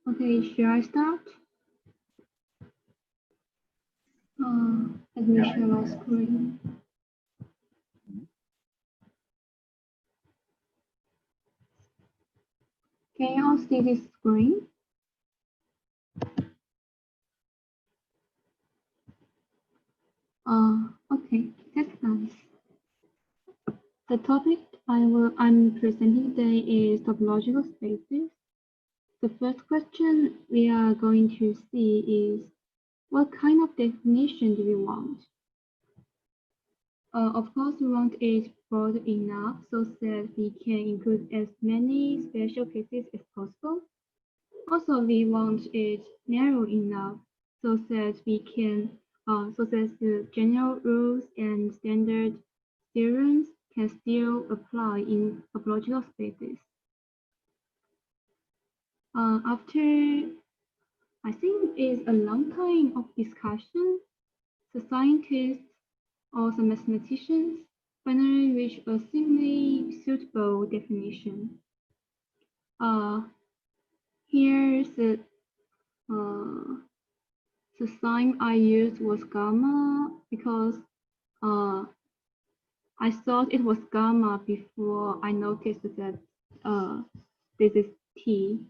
Okay, should I start? Let me share my screen. Can you all see this screen? Okay, that's nice. The topic I'm presenting today is topological spaces. The first question we are going to see is, what kind of definition do we want? Of course, we want it broad enough so that we can include as many special cases as possible. Also, we want it narrow enough so that we can, so that the general rules and standard theorems can still apply in topological spaces. After, I think it's a long time of discussion, the scientists or the mathematicians finally reach a seemingly suitable definition. Here's the sign I used was gamma because I thought it was gamma before I noticed that this is T.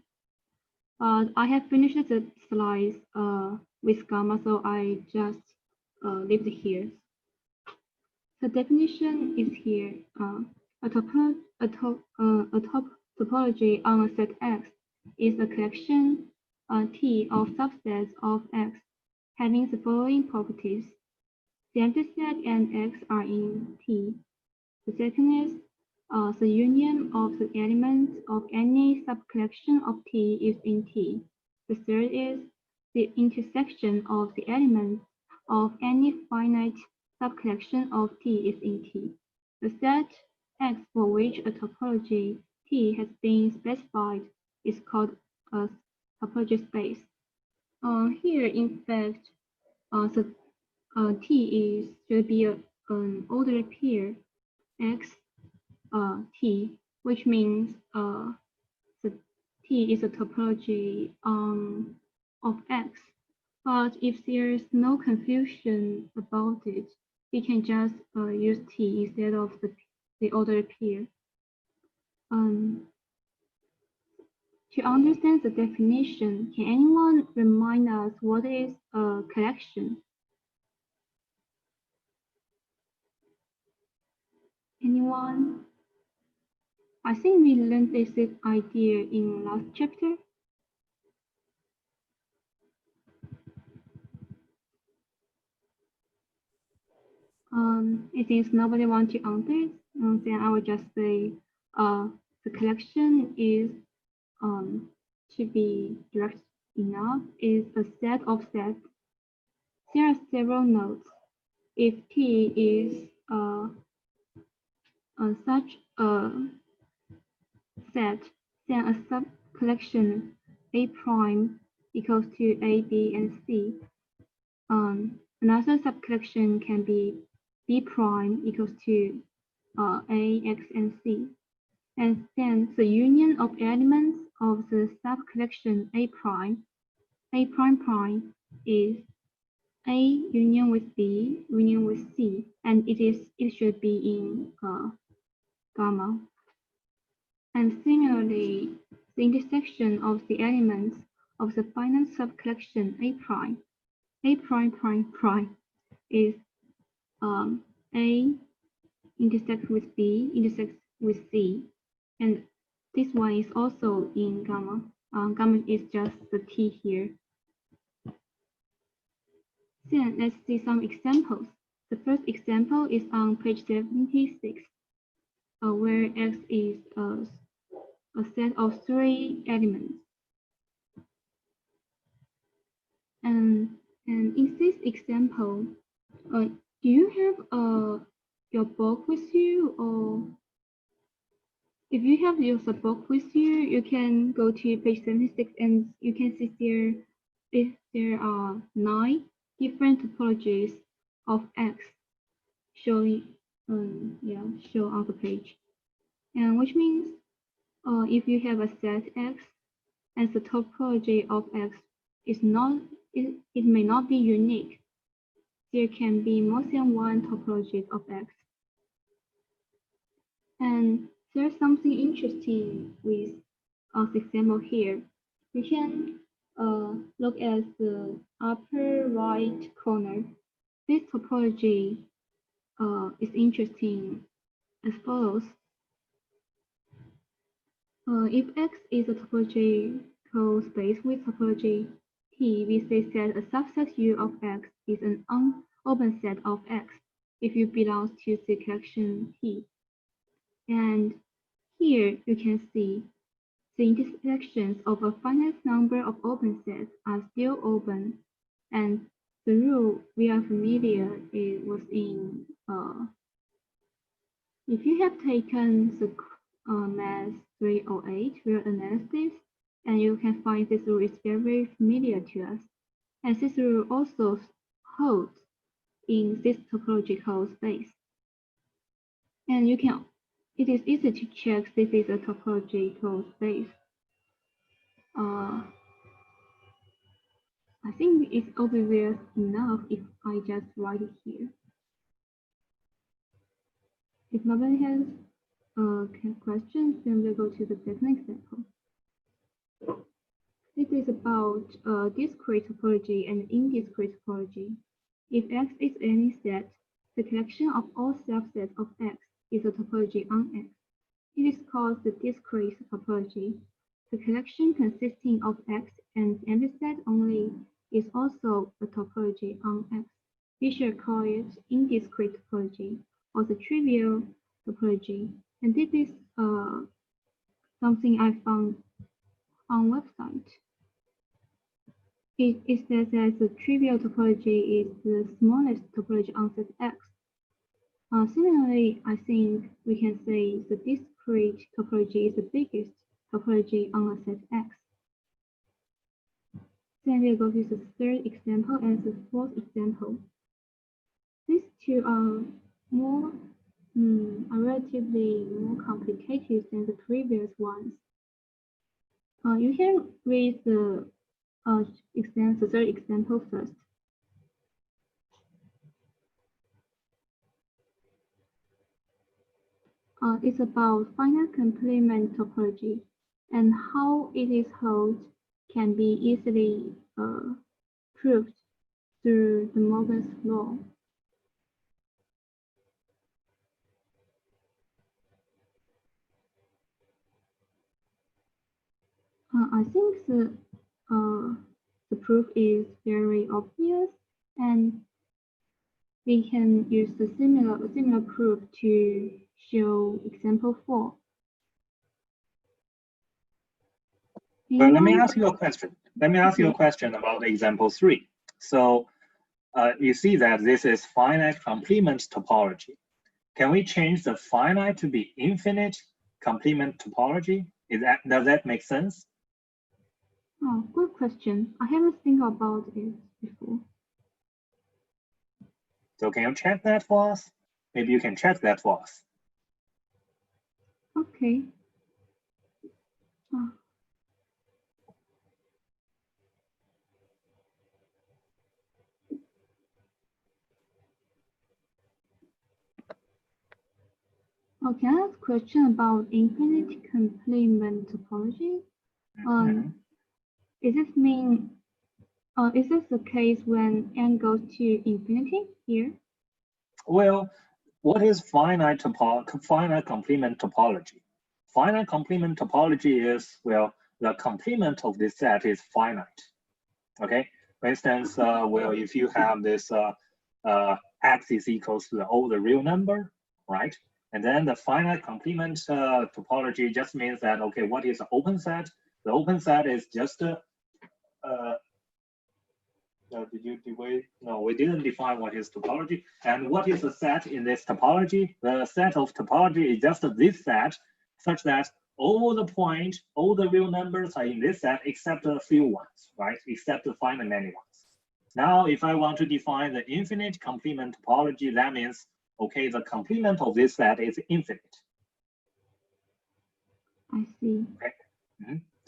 But I have finished the slides with gamma, so I just leave it here. The definition is here. A topology on a set X is a collection T of subsets of X having the following properties. The empty set and X are in T. The second is the union of the elements of any subcollection of T is in T. The third is the intersection of the elements of any finite subcollection of T is in T. The set X for which a topology T has been specified is called a topology space. Here, in fact, the T should be an ordered pair X T, which means the T is a topology of X. But if there's no confusion about it, we can just use T instead of the ordered pair. To understand the definition, can anyone remind us what is a collection? Anyone? I think we learned this idea in last chapter. If there's nobody want to answer it, then I will just say the collection is to be direct enough is a set of sets. There are several nodes. If T is such a set, then a subcollection A prime equals to A, B, and C. Another subcollection can be B prime equals to A, X, and C. And then the union of elements of the subcollection A prime prime is A union with B union with C, and it should be in gamma. And similarly, the intersection of the elements of the finite subcollection A prime is A intersects with B intersects with C, and this one is also in gamma. Gamma is just the T here. Then let's see some examples. The first example is on page 76, where X is a set of 3 elements. And in this example, do you have your book with you, or if you have your book with you, you can go to page 76 and you can see there are 9 different topologies of X showing show on the page, and which means if you have a set X as the topology of X is not, it may not be unique. There can be more than one topology of X. And there's something interesting with this example here. We can look at the upper right corner. This topology is interesting as follows. If X is a topological space with topology T, we say that a subset U of X is an open set of X if U belongs to the collection T. And here you can see the intersections of a finite number of open sets are still open, and the rule we are familiar was in if you have taken the Math 308 real analysis, and you can find this rule is very familiar to us. And this rule also holds in this topological space. And it is easy to check this is a topological space. I think it's obvious enough if I just write it here. If nobody has questions, then we'll go to the second example. This is about discrete topology and indiscrete topology. If X is any set, the collection of all subsets of X is a topology on X. It is called the discrete topology. The collection consisting of X and every set only is also a topology on X. We shall call it indiscrete topology or the trivial topology. And this is something I found on website. It says that the trivial topology is the smallest topology on set X. Similarly, I think we can say the discrete topology is the biggest topology on a set X. Then we'll go to the third example and the fourth example. These two are relatively more complicated than the previous ones. You can read the third example first. It's about finite complement topology and how it is held can be easily proved through the Morgan's law. I think the proof is very obvious, and we can use the similar proof to show example 4. Well, let me ask you a question. Let me ask you a question about example 3. So you see that this is finite complement topology. Can we change the finite to be infinite complement topology? Does that make sense? Oh, good question. I haven't think about it before. So can you check that for us? Maybe you can check that for us. Okay. Okay, I have a question about infinite complement topology. Is this the case when n goes to infinity here? Well, what is finite complement topology? Finite complement topology is, well, the complement of this set is finite. Okay. For instance, well, if you have this x is equals to the real number, right? And then the finite complement topology just means that, okay, what is the open set? The open set is just we didn't define what is topology. And what is the set in this topology? The set of topology is just this set, such that all the real numbers are in this set except a few ones, right? Except the finite many ones. Now, if I want to define the infinite complement topology, that means, okay, the complement of this set is infinite. I see. Okay.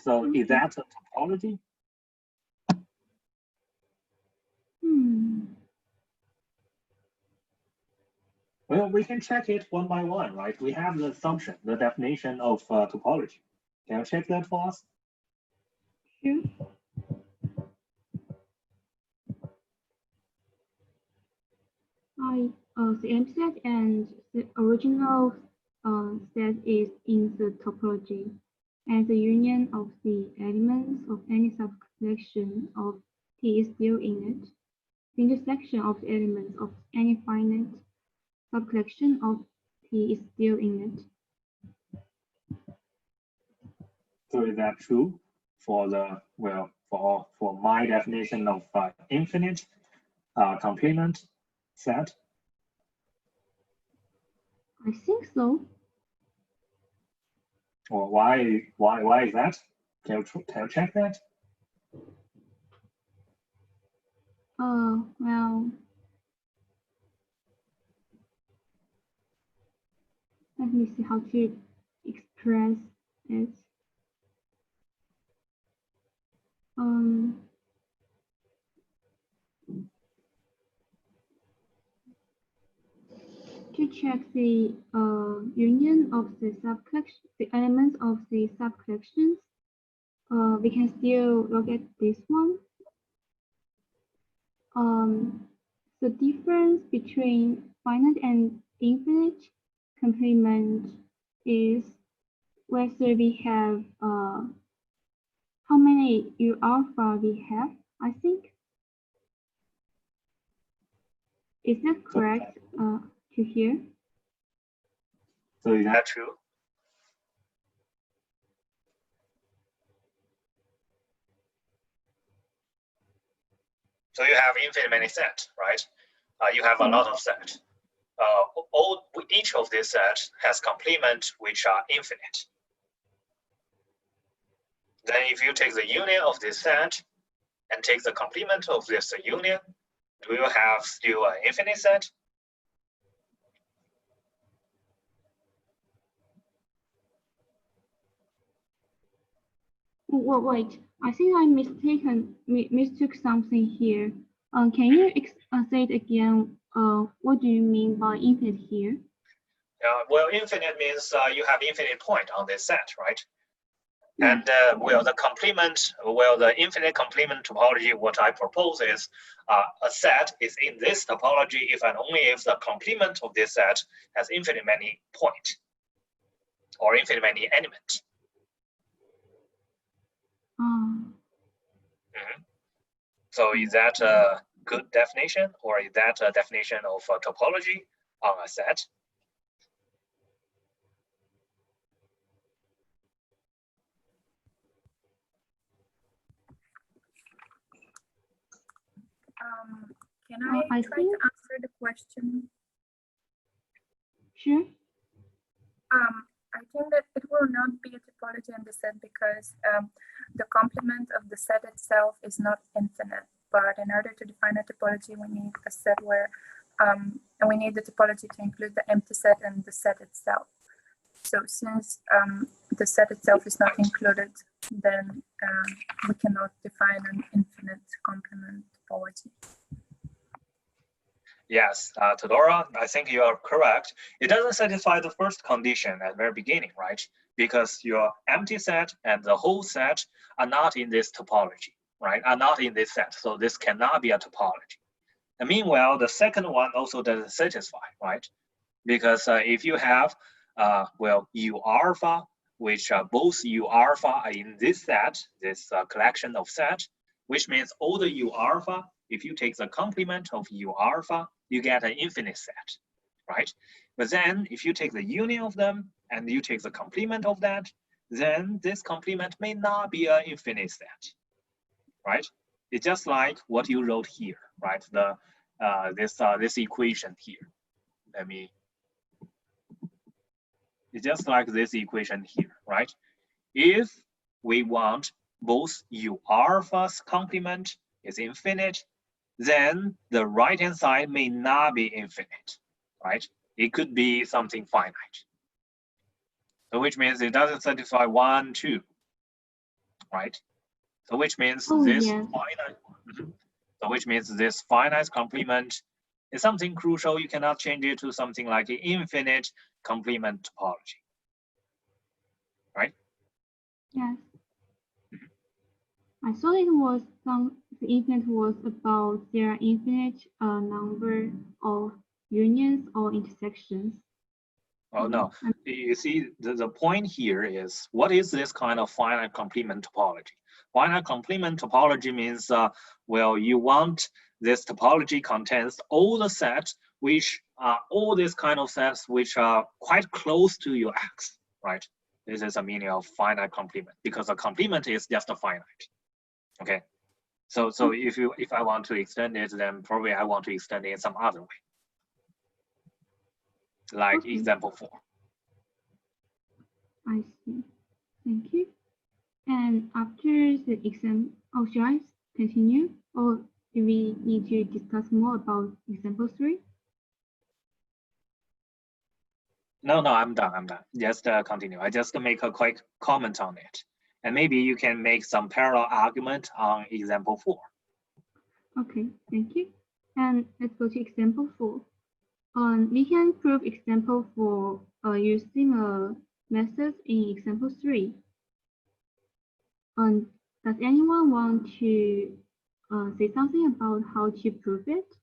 So Okay. is that a topology? Well, we can check it one by one, right? We have the assumption, the definition of topology. Can you check that for us? Sure. The empty set and the original set is in the topology, and the union of the elements of any subcollection of T is still in it. The intersection of the elements of any finite subcollection of T is still in it. So is that true for the, well, for my definition of infinite complement set? I think so. Or why is that? Can you check that? Well, let me see how to express it. To check the union of the subcollection, the elements of the subcollections, we can still look at this one. The difference between finite and infinite complement is whether we have how many U alpha we have, I think. Is that correct to hear? So is that true? So you have infinite many set, right? You have a lot of set. Each of these sets has complement which are infinite. Then if you take the union of this set and take the complement of this union, do you have still an infinite set? Wait, I think I mistook something here. Can you say it again? What do you mean by infinite here? Well, infinite means you have infinite point on this set, right? Yeah. And well, the complement, well, the infinite complement topology, what I propose is a set is in this topology if and only if the complement of this set has infinite many point or infinite many element. So is that a good definition, or is that a definition of a topology on a set? Can I try to answer the question? Sure. I think that it will not be a topology in the set because the complement of the set itself is not infinite. But in order to define a topology, we need a set where, and we need the topology to include the empty set and the set itself. So since the set itself is not included, then we cannot define an infinite complement topology. Yes, Todora, I think you are correct. It doesn't satisfy the first condition at the very beginning, right? Because your empty set and the whole set are not in this topology, right? Are not in this set, so this cannot be a topology. And meanwhile, the second one also doesn't satisfy, right? Because if you have, well, U alpha, which both U alpha are in this set, this collection of set, which means all the U alpha, if you take the complement of U alpha, you get an infinite set, right? But then if you take the union of them and you take the complement of that, then this complement may not be an infinite set, right? It's just like what you wrote here, right? The this equation here. Let me. It's just like this equation here, right? If we want both U alpha's complement is infinite, then the right-hand side may not be infinite, right? It could be something finite. So which means it doesn't satisfy 1, 2. right? So which means Oh, this yes. finite, so which means this finite complement is something crucial. You cannot change it to something like an infinite complement topology, right? Yes. I thought it was the infinite was about their infinite number of unions or intersections. Oh no, you see, the point here is, what is this kind of finite complement topology? Finite complement topology means, well, you want this topology contains all the sets which are all these kind of sets which are quite close to your X, right? This is a meaning of finite complement, because a complement is just a finite. Okay, so if I want to extend it, then probably I want to extend it in some other way, like example 4. I see. Thank you. And after the exam, oh, should I continue? Or do we need to discuss more about example 3? No, I'm done. Just continue. I just make a quick comment on it. And maybe you can make some parallel argument on example 4. Okay, thank you. And let's go to example 4. We can prove example 4 using methods in example 3. Does anyone want to say something about how to prove it?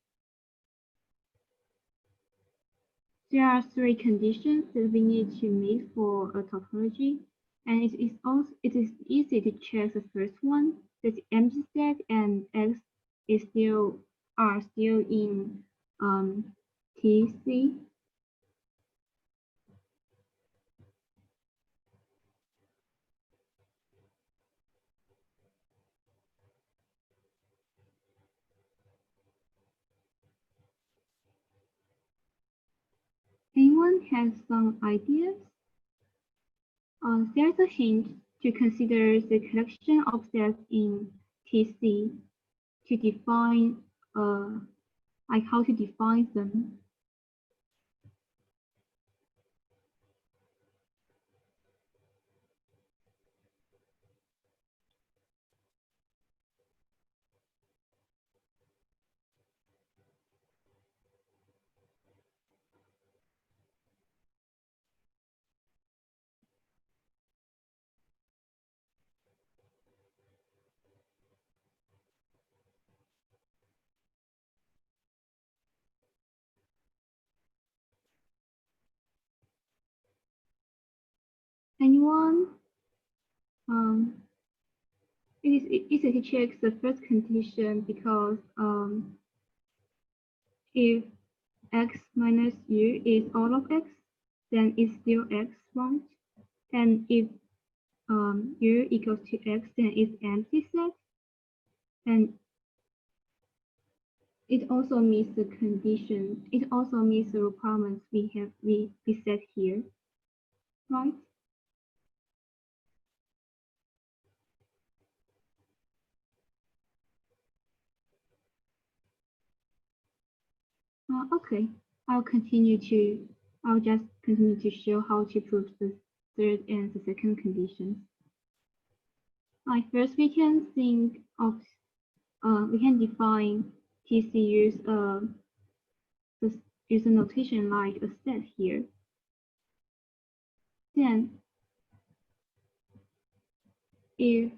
There are 3 conditions that we need to meet for a topology, and it is easy to check the first one, that the empty set and X are still in TC. Anyone has some ideas? There's a hint to consider the collection of sets in TC to define, like how to define them. Anyone? It is easy to check the first condition because if X minus U is all of X, then it's still X, right? And if U equals to X, then it's empty set. And it also meets the condition. It also meets the requirements we set here, right? Okay, I'll just continue to show how to prove the third and the second conditions. First, we can think of, we can define TC use a notation like a set here. Then, if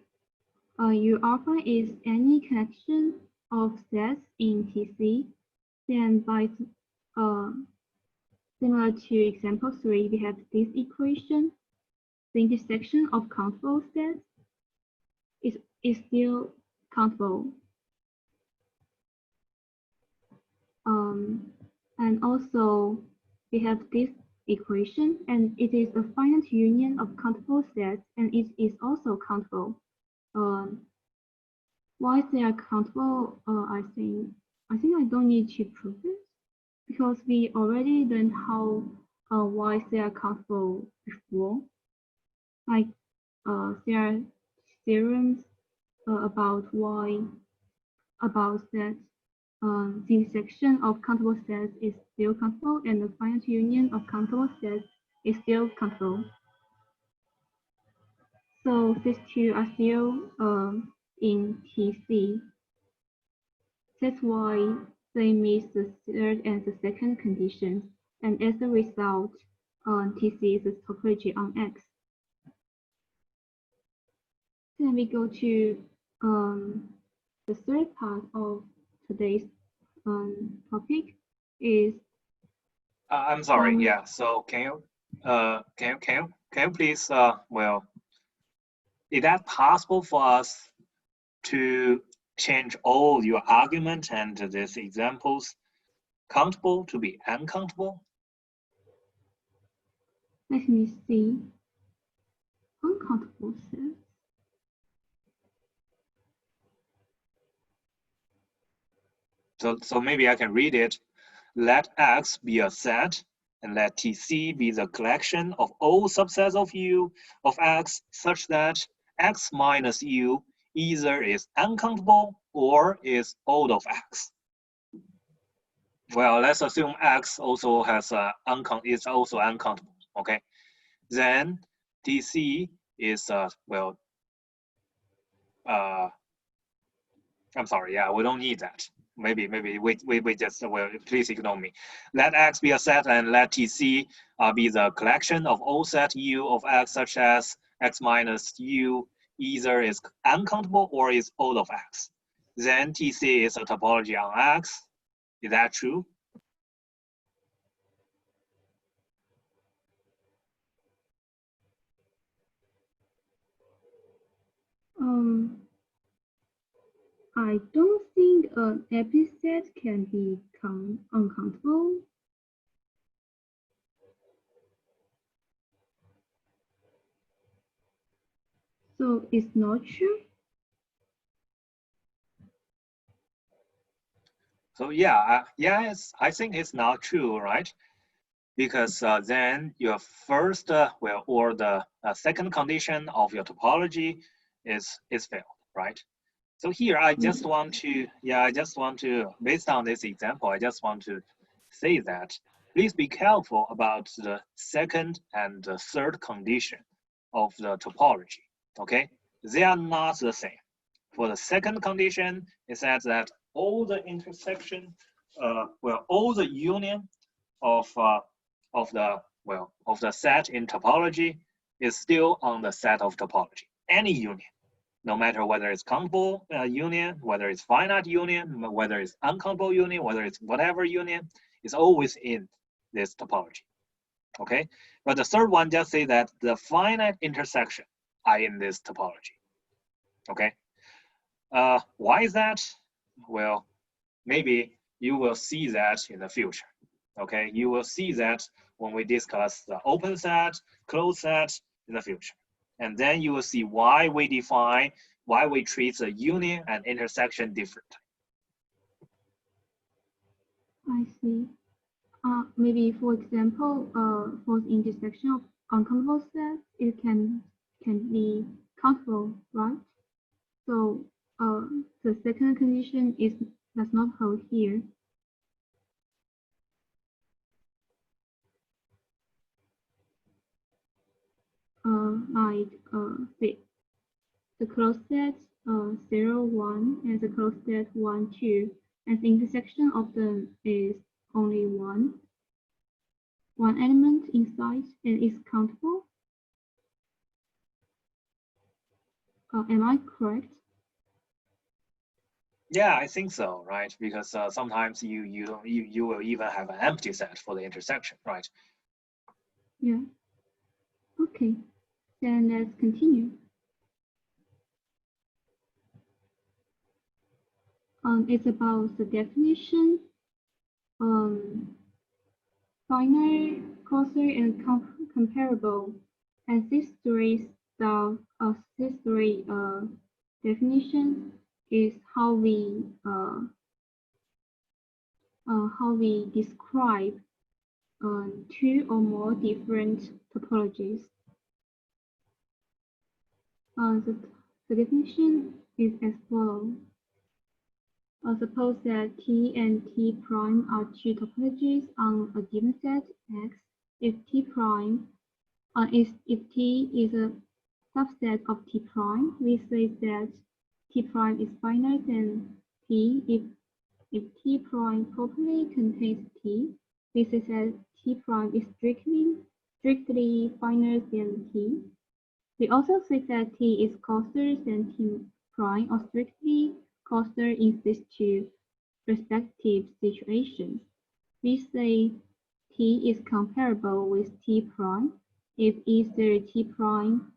U alpha is any collection of sets in TC, then by similar to example 3, we have this equation. The intersection of countable sets is still countable. And also we have this equation, and it is a finite union of countable sets, and it is also countable. Why they are countable? I think I don't need to prove it, because we already learned how why they are countable before. Like there are theorems about that the intersection of countable sets is still countable, and the finite union of countable sets is still countable. So these two are still in TC. That's why they meet the third and the second conditions, and as a result, TC is a topology on X. Then we go to the third part of today's topic is. I'm sorry. Yeah. So can you please well, is that possible for us to change all your argument and these examples countable to be uncountable? Let me see. Uncountable sets. So maybe I can read it. Let X be a set, and let TC be the collection of all subsets of U of X such that X minus U either is uncountable or is all of X. Well, let's assume X also has is also uncountable. Okay, then TC is well. I'm sorry. Yeah, we don't need that. Maybe we just well. Please ignore me. Let X be a set and let TC be the collection of all set U of X such as X minus U either is uncountable or is all of X. Then TC is a topology on X. Is that true? I don't think an epithet can be uncountable. So it's not true. So yeah, yes, I think it's not true, right? Because then your first well, or the second condition of your topology is failed, right? So here I just want to, based on this example, I just want to say that please be careful about the second and the third condition of the topology, okay? They are not the same. For the second condition, it says that all the intersection, well, all the union of the set in topology is still on the set of topology. Any union, no matter whether it's countable union, whether it's finite union, whether it's uncountable union, whether it's whatever union, is always in this topology. Okay, but the third one just say that the finite intersection are in this topology. Okay, why is that? Well, maybe you will see that in the future. Okay, you will see that when we discuss the open set, closed set in the future. And then you will see why we treat the union and intersection differently. I see. Maybe for example, for the intersection of uncountable sets, it can be countable, right? So the second condition does not hold here. Like the closed set 0, 1, and the closed set 1, 2, and the intersection of them is only one element inside and is countable. Am I correct? Yeah, I think so, right? Because sometimes you will even have an empty set for the intersection, right? Yeah. Okay, then let's continue. It's about the definition, finite, causal, and comparable. And these three definitions is how we describe two or more different topologies. The definition is as follows. Suppose that T and T prime are two topologies on a given set X. If T prime if T is a subset of T prime, we say that T prime is finer than T if T prime properly contains T. We say that T prime is strictly finer than T. We also say that T is coarser than T prime or strictly coarser in these two respective situations. We say T is comparable with T prime if either T prime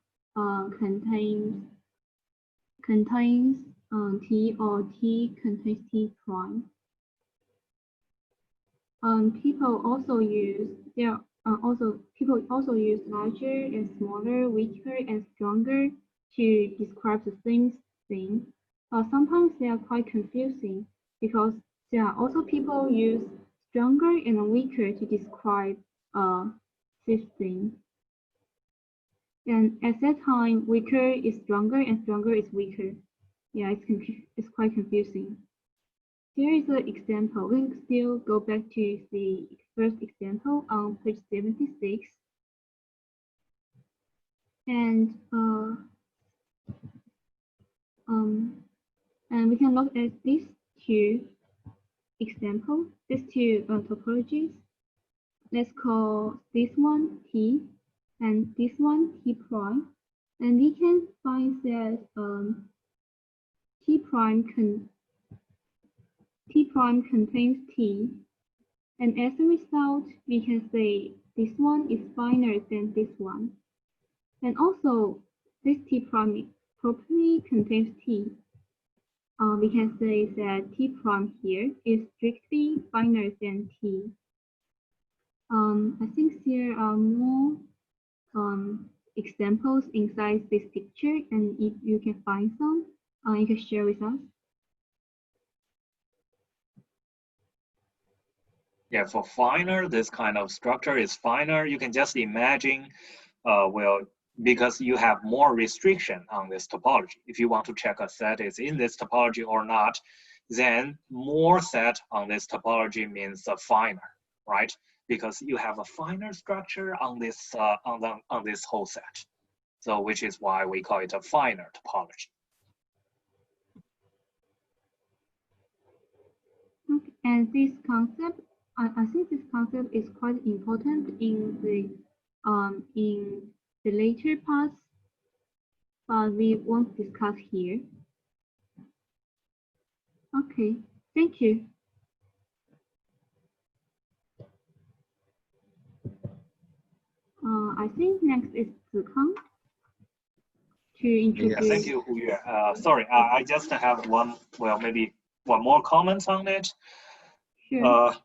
contains T or T contains T prime. People also use larger and smaller, weaker and stronger to describe the same thing. Sometimes they are quite confusing because there are also people use stronger and weaker to describe this thing. And at that time, weaker is stronger and stronger is weaker. Yeah, it's quite confusing. Here is an example. We can still go back to the first example on page 76. And we can look at these two examples, these two topologies. Let's call this one T and this one T prime. And we can find that T prime contains T, and as a result, we can say this one is finer than this one. And also, this T prime properly contains T. We can say that T prime here is strictly finer than T. I think there are more examples inside this picture, and if you can find some, you can share with us. Yeah, for finer, this kind of structure is finer. You can just imagine, well, because you have more restriction on this topology. If you want to check a set is in this topology or not, then more set on this topology means finer, right? Because you have a finer structure on this on this whole set. So which is why we call it a finer topology. Okay. And this concept, I think this concept is quite important in the later parts, but we won't discuss here. Okay, thank you. I think next is Zikang to introduce. Yeah, thank you, Huyue. Sorry, I just have one, well, maybe one more comment on it. Sure.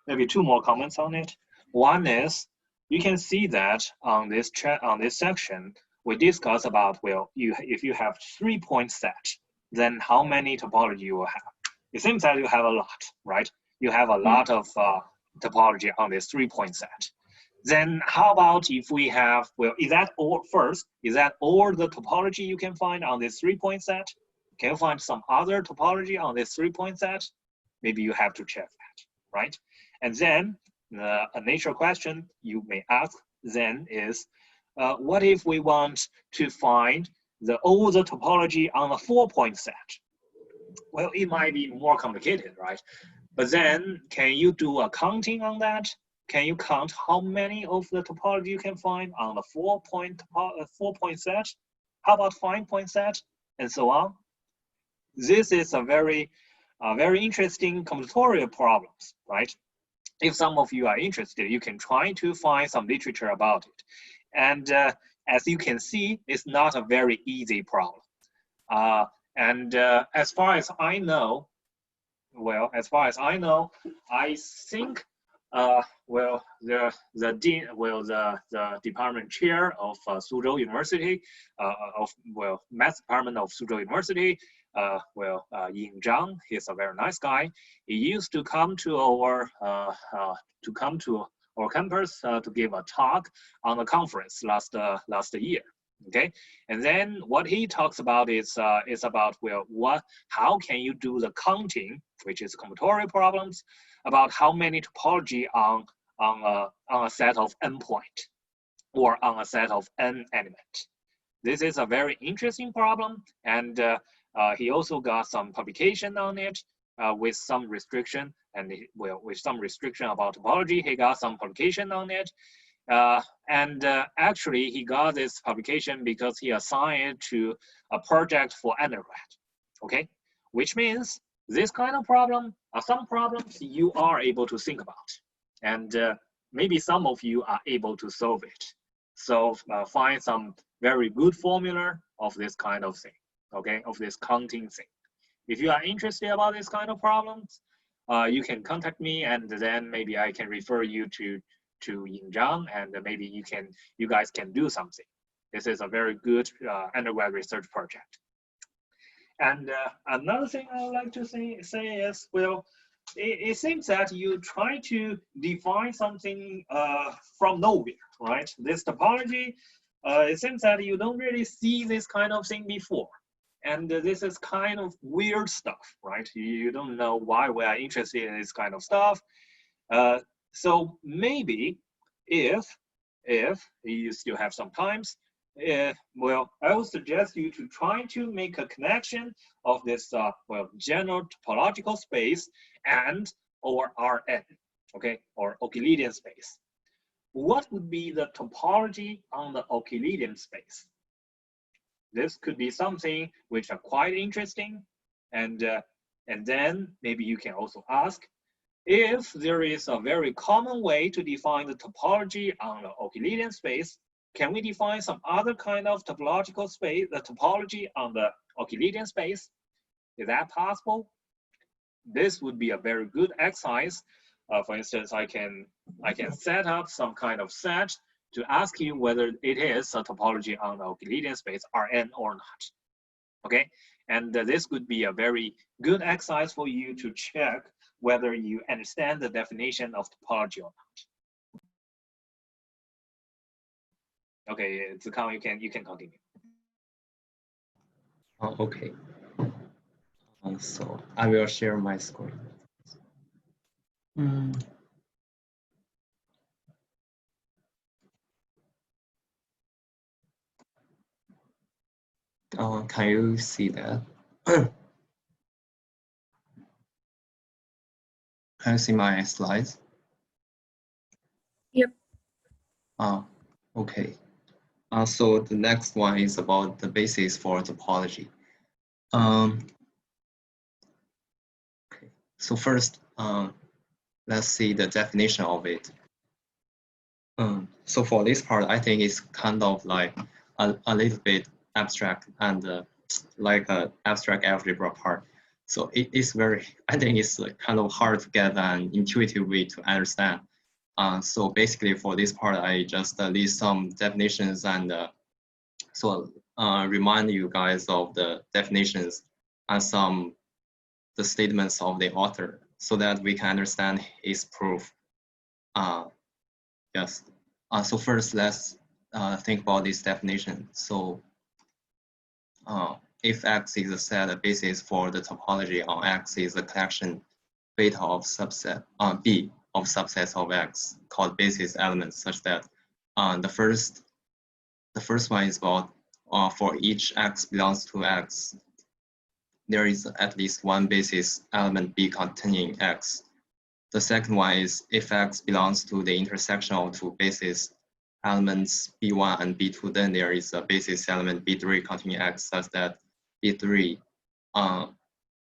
Maybe two more comments on it. One is you can see that on this section we discuss about, well, if you have 3-point set, then how many topology you will have? It seems that you have a lot, right? You have a lot of topology on this 3-point set. Then how about if we have, well, is that all first? Is that all the topology you can find on this 3-point set? Can you find some other topology on this 3-point set? Maybe you have to check that, right? And then a natural question you may ask then is, what if we want to find all the topology on a 4-point set? Well, it might be more complicated, right? But then can you do a counting on that? Can you count how many of the topology you can find on the 4-point set? How about 5-point set? And so on. This is a very interesting combinatorial problems, right? If some of you are interested, you can try to find some literature about it. And as you can see, it's not a very easy problem. As far as I know, I think the dean, the department chair of Suzhou University, math department of Suzhou University, Yin Zhang, he's a very nice guy. He used to come to our campus to give a talk on a conference last year. Okay, and then what he talks about is about, well, how can you do the counting, which is combinatorial problems, about how many topology on a set of n point. or on a set of n elements. This is a very interesting problem, and he also got some publication on it with some restriction, and with some restriction about topology, he got some publication on it. Actually, he got this publication because he assigned it to a project for undergrad, okay? Which means this kind of problem are some problems you are able to think about, and maybe some of you are able to solve it. So find some very good formula of this kind of thing, okay, of this counting thing. If you are interested about this kind of problems, you can contact me, and then maybe I can refer you to Yingzhang, and maybe you guys can do something. This is a very good undergrad research project. And another thing I would like to say is, well, it seems that you try to define something from nowhere, right? This topology, it seems that you don't really see this kind of thing before. And this is kind of weird stuff, right? You don't know why we are interested in this kind of stuff. So maybe if you still have some times, well, I would suggest you to try to make a connection of this well, general topological space and or Rn, okay, or Euclidean space. What would be the topology on the Euclidean space? This could be something which are quite interesting, and then maybe you can also ask if there is a very common way to define the topology on the Euclidean space. Can we define some other kind of topological space, the topology on the Euclidean space? Is that possible? This would be a very good exercise. For instance, I can set up some kind of set to ask you whether it is a topology on the Euclidean space Rn or not. Okay, and this could be a very good exercise for you to check whether you understand the definition of topology or not. Okay, Zikang, you can continue. Okay. So I will share my screen. Can you see that? Can you see my slides? Yep. Okay. So the next one is about the basis for topology. Okay. So first, let's see the definition of it. So for this part, I think it's kind of like a little bit abstract and like an abstract algebra part. So it is very, I think it's kind of hard to get an intuitive way to understand. So basically for this part, I just list some definitions and remind you guys of the definitions and the statements of the author so that we can understand his proof. Yes. So first, let's think about this definition. So if X is a set, a basis for the topology on X is a collection beta of subset B of subsets of X called basis elements, such that the first one is about for each X belongs to X, there is at least one basis element B containing X. The second one is if X belongs to the intersection of two basis elements B1 and B2, then there is a basis element B3 containing X, such that B3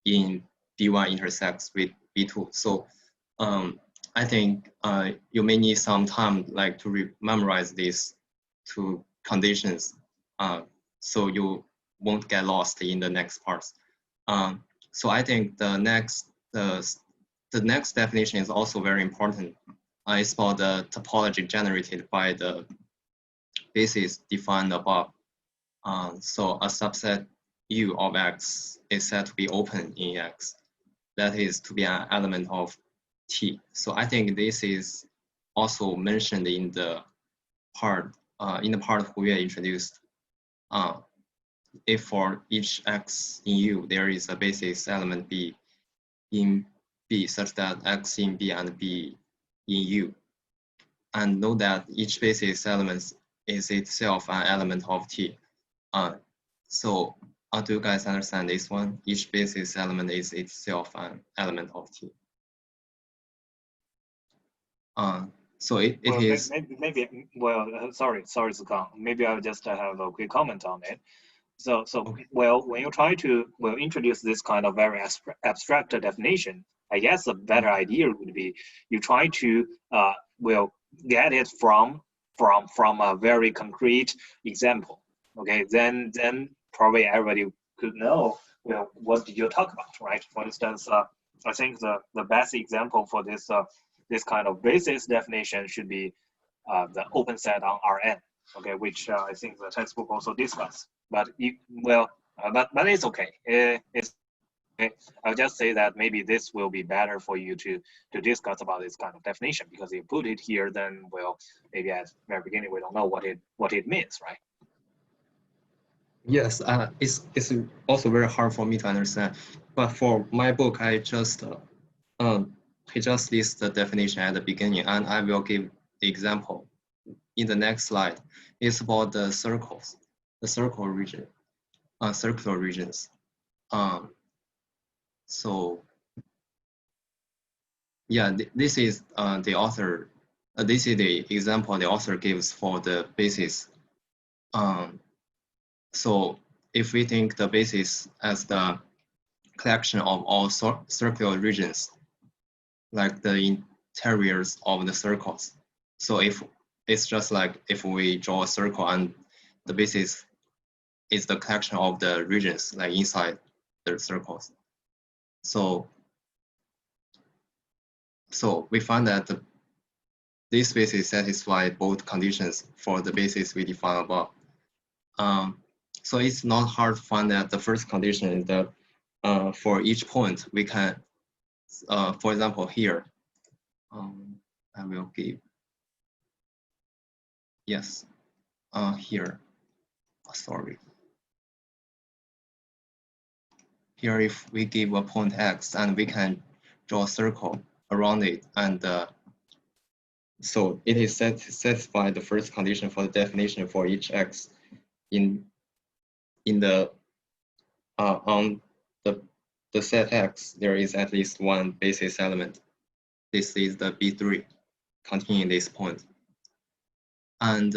in B1 intersects with B2. So I think you may need some time like to memorize these two conditions so you won't get lost in the next parts. So I think the next definition is also very important. It's about the topology generated by the basis defined above. So a subset U of X is said to be open in X. That is to be an element of T. So I think this is also mentioned in the part Huyue introduced. If for each X in U there is a basis element B in B, such that X in B and B in U, and know that each basis element is itself an element of T. So do you guys understand this one? Each basis element is itself an element of T. So it Well, is. sorry, Zikang. Maybe I'll just have a quick comment on it. So Okay. well, when you try to introduce this kind of very abstract definition, I guess a better idea would be you try to get it from a very concrete example. Okay, then probably everybody could know, well, what did you talk about, right? For instance, I think the best example for this this kind of basis definition should be the open set on Rn. Okay, which I think the textbook also discussed. But but it's okay. It's okay. I'll just say that maybe this will be better for you to discuss about this kind of definition, because if you put it here, then maybe at the very beginning we don't know what it means, right? Yes, it's also very hard for me to understand. But for my book, I just list the definition at the beginning, and I will give the example in the next slide. It's about the circles, the circle region, circular regions. So yeah, this is the author. This is the example the author gives for the basis. So if we think the basis as the collection of all circular regions, like the interiors of the circles. So if it's just like if we draw a circle and the basis is the collection of the regions like inside the circles. So we find that this basis satisfies both conditions for the basis we define above. So it's not hard to find that the first condition is that for each point we can, for example, here, I will give, yes, here, sorry. Here, if we give a point X and we can draw a circle around it, and so it is satisfied the first condition for the definition for each X in the on the set X, there is at least one basis element. This is the B3 containing this point. And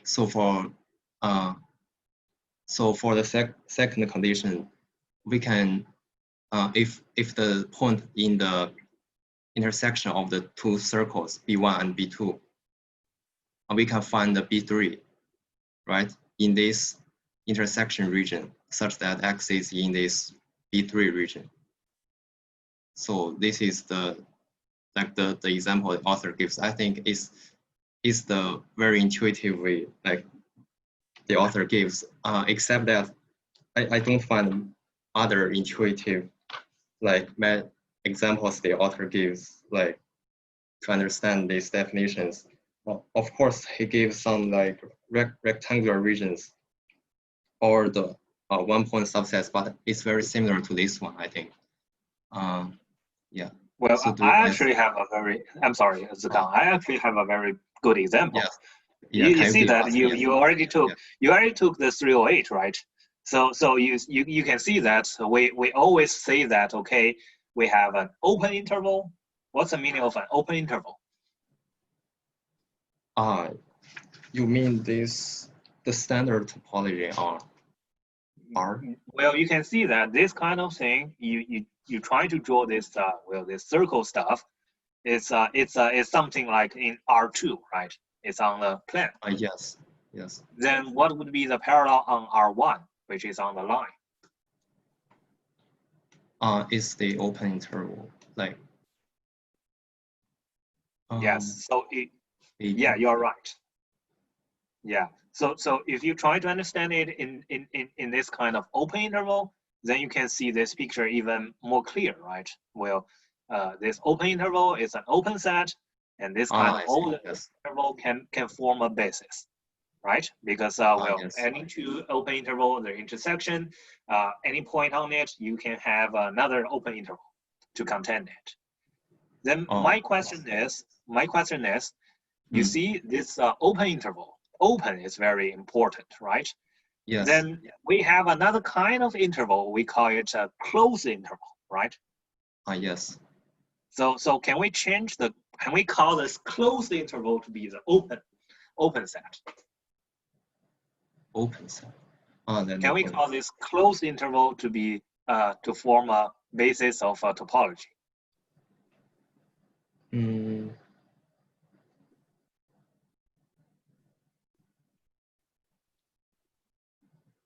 so for the second condition, we can if the point in the intersection of the two circles B1 and B2, we can find the B3, right, in this intersection region, such that X is in this B3 region. So this is the example the author gives. I think is the very intuitive way like the author gives, except that I don't find other intuitive like examples the author gives like to understand these definitions. Well, of course, he gives some like rectangular regions or the one-point subsets, but it's very similar to this one, I think. Yeah. Well, so I actually have a very, I'm sorry, Zikang, I actually have a very good example. Yes. Yeah, you see that you already took the 308, right? So you can see that we always say that, okay, we have an open interval. What's the meaning of an open interval? You mean the standard topology R? Well, you can see that this kind of thing, you try to draw this this circle stuff. It's something like in R2, right? It's on the plane. Yes. Then what would be the parallel on R1, which is on the line? It's the open interval, like. Yes. So yeah, you're right. Yeah. So if you try to understand it in this kind of open interval, then you can see this picture even more clear, right? Well, this open interval is an open set, and this kind of open interval can form a basis, right? Because any two open interval, their intersection, any point on it, you can have another open interval to contain it. Then my question is, you see this open interval. open is very important, right? Yes. Then we have another kind of interval. We call it a closed interval, right? Yes. So can we change the? Can we call this closed interval to be the open set? Open set. Can we call this closed interval to be to form a basis of a topology?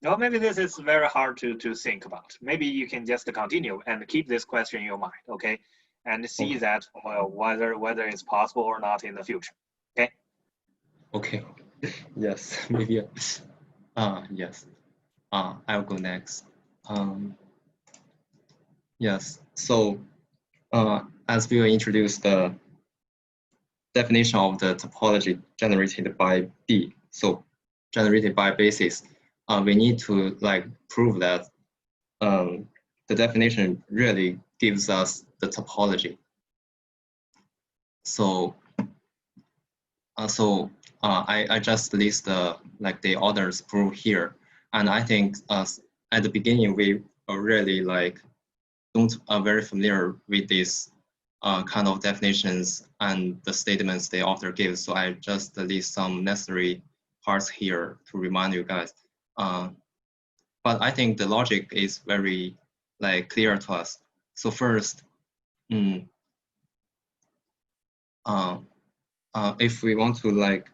Well, maybe this is very hard to think about. Maybe you can just continue and keep this question in your mind, okay? And see Okay. that whether it's possible or not in the future, okay? Okay. Yes, maybe. Yes. I'll go next. Yes. So, as we will introduce the definition of the topology generated by B, so generated by basis, we need to like prove that the definition really gives us the topology. So, I just list like the orders proof here, and I think at the beginning we are really like don't very familiar with this kind of definitions and the statements the author gives. So I just list some necessary parts here to remind you guys. But I think the logic is very like clear to us. So first, if we want to like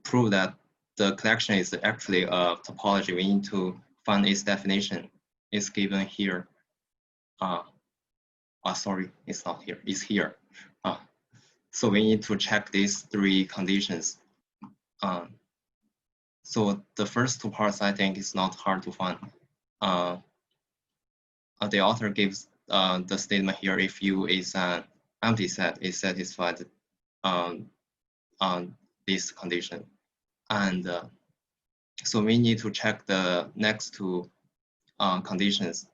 prove that the collection is actually a topology, we need to find its definition. It's given here. Sorry, it's not here. It's here. So we need to check these three conditions. So the first two parts, I think, is not hard to find. The author gives the statement here: if U is an empty set, is satisfied this condition, and so we need to check the next two conditions.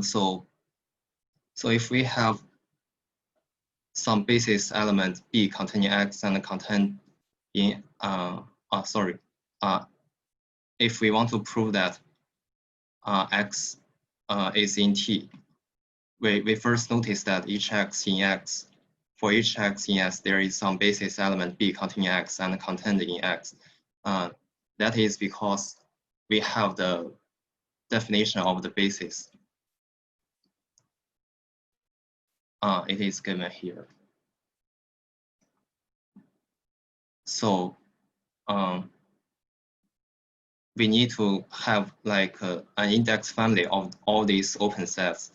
So if we have some basis element B containing X and contain in if we want to prove that X is in T, we first notice that each X in X, for each X in S, there is some basis element B containing X and contained in X. That is because we have the definition of the basis. It is given here. So we need to have like an index family of all these open sets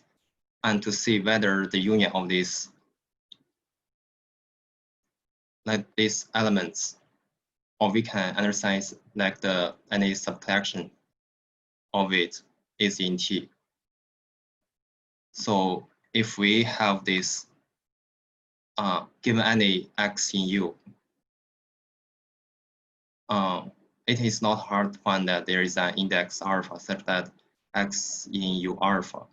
and to see whether the union of these elements, or we can understand like any subcollection of it is in T. So if we have this given any X in U, it is not hard to find that there is an index alpha such that X in U alpha,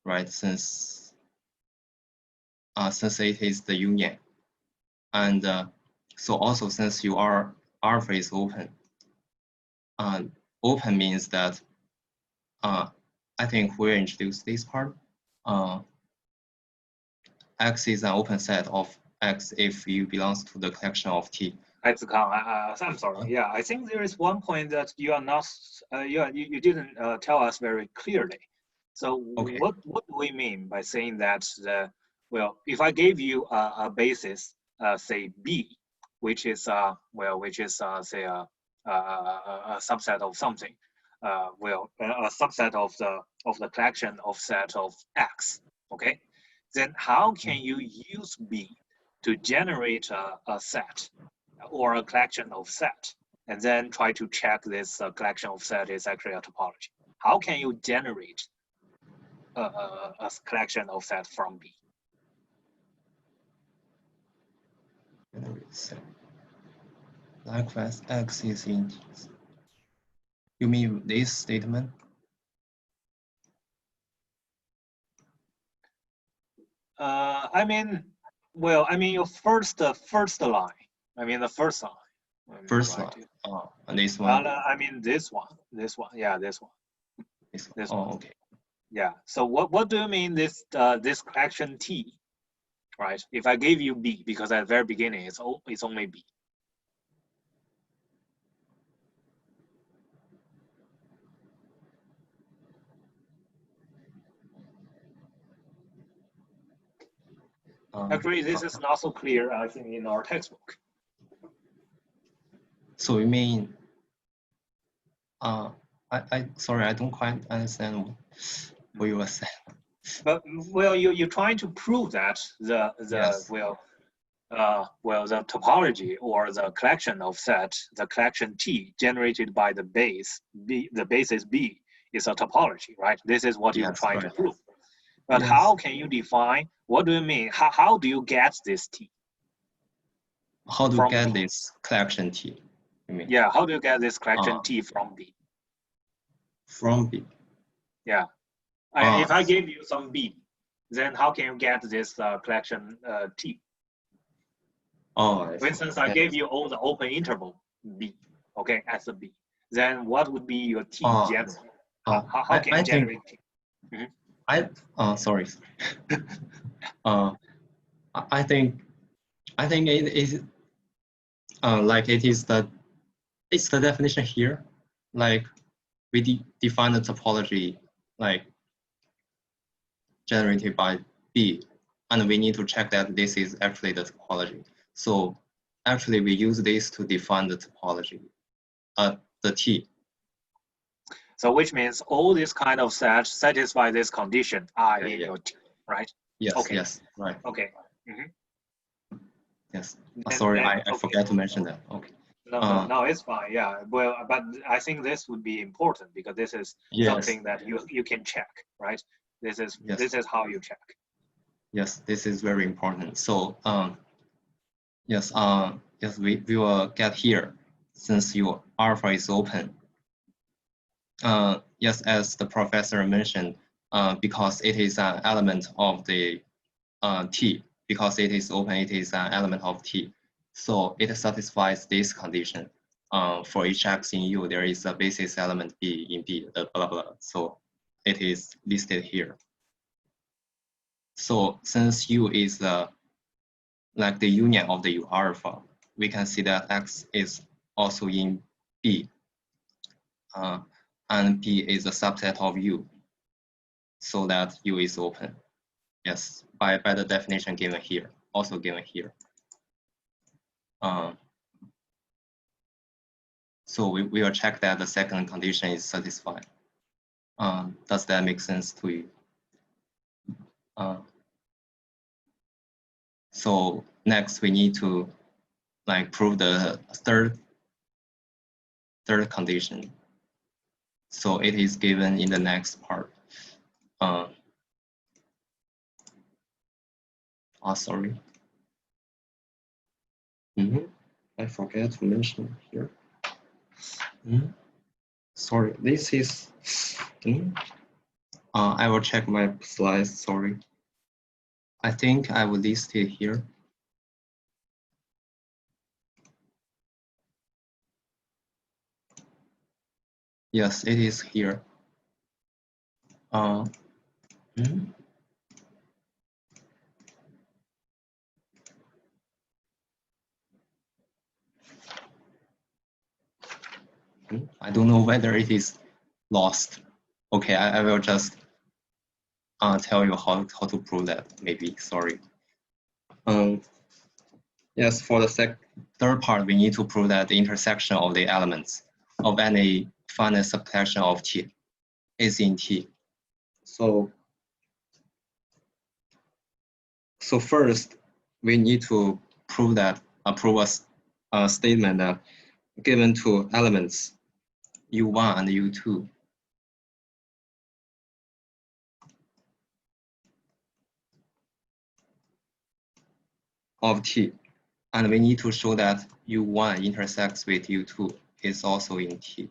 right? Since it is the union, and so also since U alpha is open, open means that I think we'll introduce this part. X is an open set of X if U belongs to the collection of T. Zikang, I'm sorry. Yeah, I think there is one point that you are not, you didn't tell us very clearly. So Okay. what do we mean by saying that well, if I gave you a basis, say B, which is say a subset of something, well, a subset of the collection of set of X, okay? Then how can you use B to generate a set or a collection of set, and then try to check this collection of set is actually a topology? How can you generate a collection of set from B? Likewise, X is in. You mean this statement? I mean, Well, I mean your first line. I mean the first line. First line. And this one. I mean this one. Yeah, this one. This one. This oh, one. okay. Yeah. So what do you mean this collection T, right? If I gave you B, because at the very beginning it's only B. Actually, this is not so clear, I think, in our textbook. So you mean, sorry, I don't quite understand what you were saying. But well, you're trying to prove that the Yes. the topology or the collection of set, the collection T generated by the base B, the basis B is a topology, right? This is what you're trying to prove. But Yes. how can you define? What do you mean? How do you get this T? How to From get B. this collection T? You mean? Yeah, how do you get this collection T from B? From B. Yeah. If I gave you some B, then how can you get this collection T? Oh, For instance, I gave you all the open interval B, okay, as a B. Then what would be your T generate? How can you generate T? Sorry. I think it is like it's the definition here. Like we define the topology like generated by B, and we need to check that this is actually the topology. So actually we use this to define the topology, the T. So which means all this kind of set satisfy this condition are in your T, right? Yes, okay. Yes, right. Okay. Yes. Sorry, I forgot to mention that. Okay. No, it's fine. Yeah. Well, but I think this would be important because this is something that you can check, right? This is how you check. Yes, this is very important. So yes, we will get here since your alpha is open. Yes, as the professor mentioned, because it is an element of the T, because it is open, it is an element of T. So it satisfies this condition. For each X in U, there is a basis element B in B, blah, blah, blah. So it is listed here. So since U is like the union of the U alpha, we can see that X is also in B. And B is a subset of U, so that U is open. Yes, by the definition given here, also given here. So we will check that the second condition is satisfied. Does that make sense to you? So next we need to like prove the third condition. So it is given in the next part. Sorry. I forget to mention here. Sorry, this is. I will check my slides. Sorry. I think I will list it here. Yes, it is here. I don't know whether it is lost. Okay, I will just tell you how to prove that, maybe, sorry. Yes, for the third part, we need to prove that the intersection of the elements of any finite subcollection of T is in T. So first, we need to prove that, prove a statement that given two elements, U1 and U2, of T, and we need to show that U1 intersects with U2 is also in T.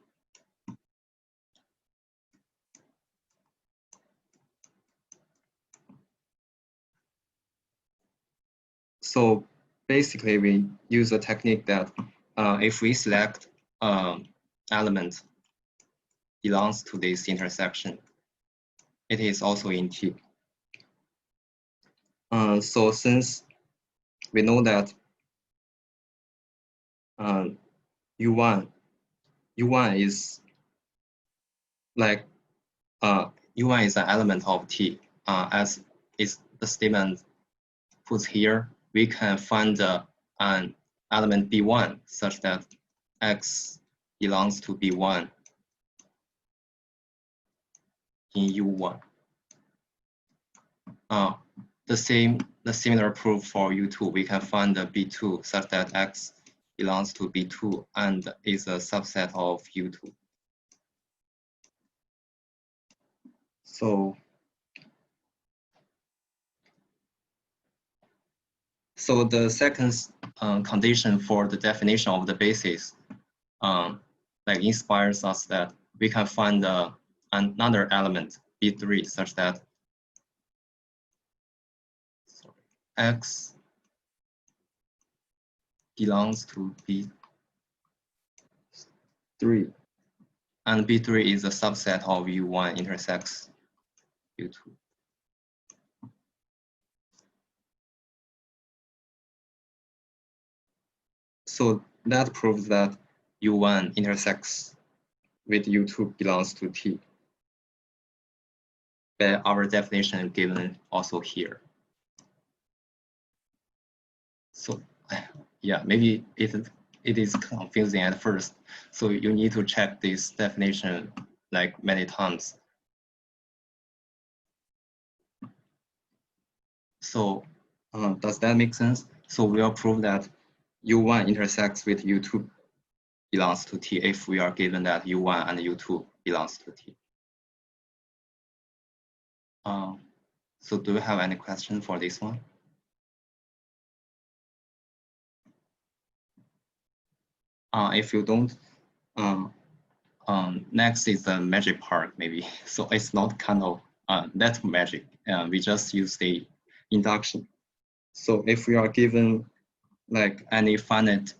So basically, we use a technique that if we select element belongs to this intersection, it is also in T. So since we know that U1 is like U1 is an element of T, as is the statement puts here, we can find an element B1 such that X belongs to B1 in U1. The similar proof for U2, we can find the B2 such that X belongs to B2 and is a subset of U2. So the second condition for the definition of the basis like inspires us that we can find another element B3 such that X belongs to B3, and B3 is a subset of U1 intersects U2. So that proves that U1 intersects with U2 belongs to T. But our definition given also here. So yeah, maybe it is confusing at first. So you need to check this definition like many times. So does that make sense? So we'll prove that U1 intersects with U2 belongs to T if we are given that U1 and U2 belongs to T. So do you have any question for this one? If you don't, next is the magic part maybe. So it's not kind of that magic. We just use the induction. So if we are given like any finite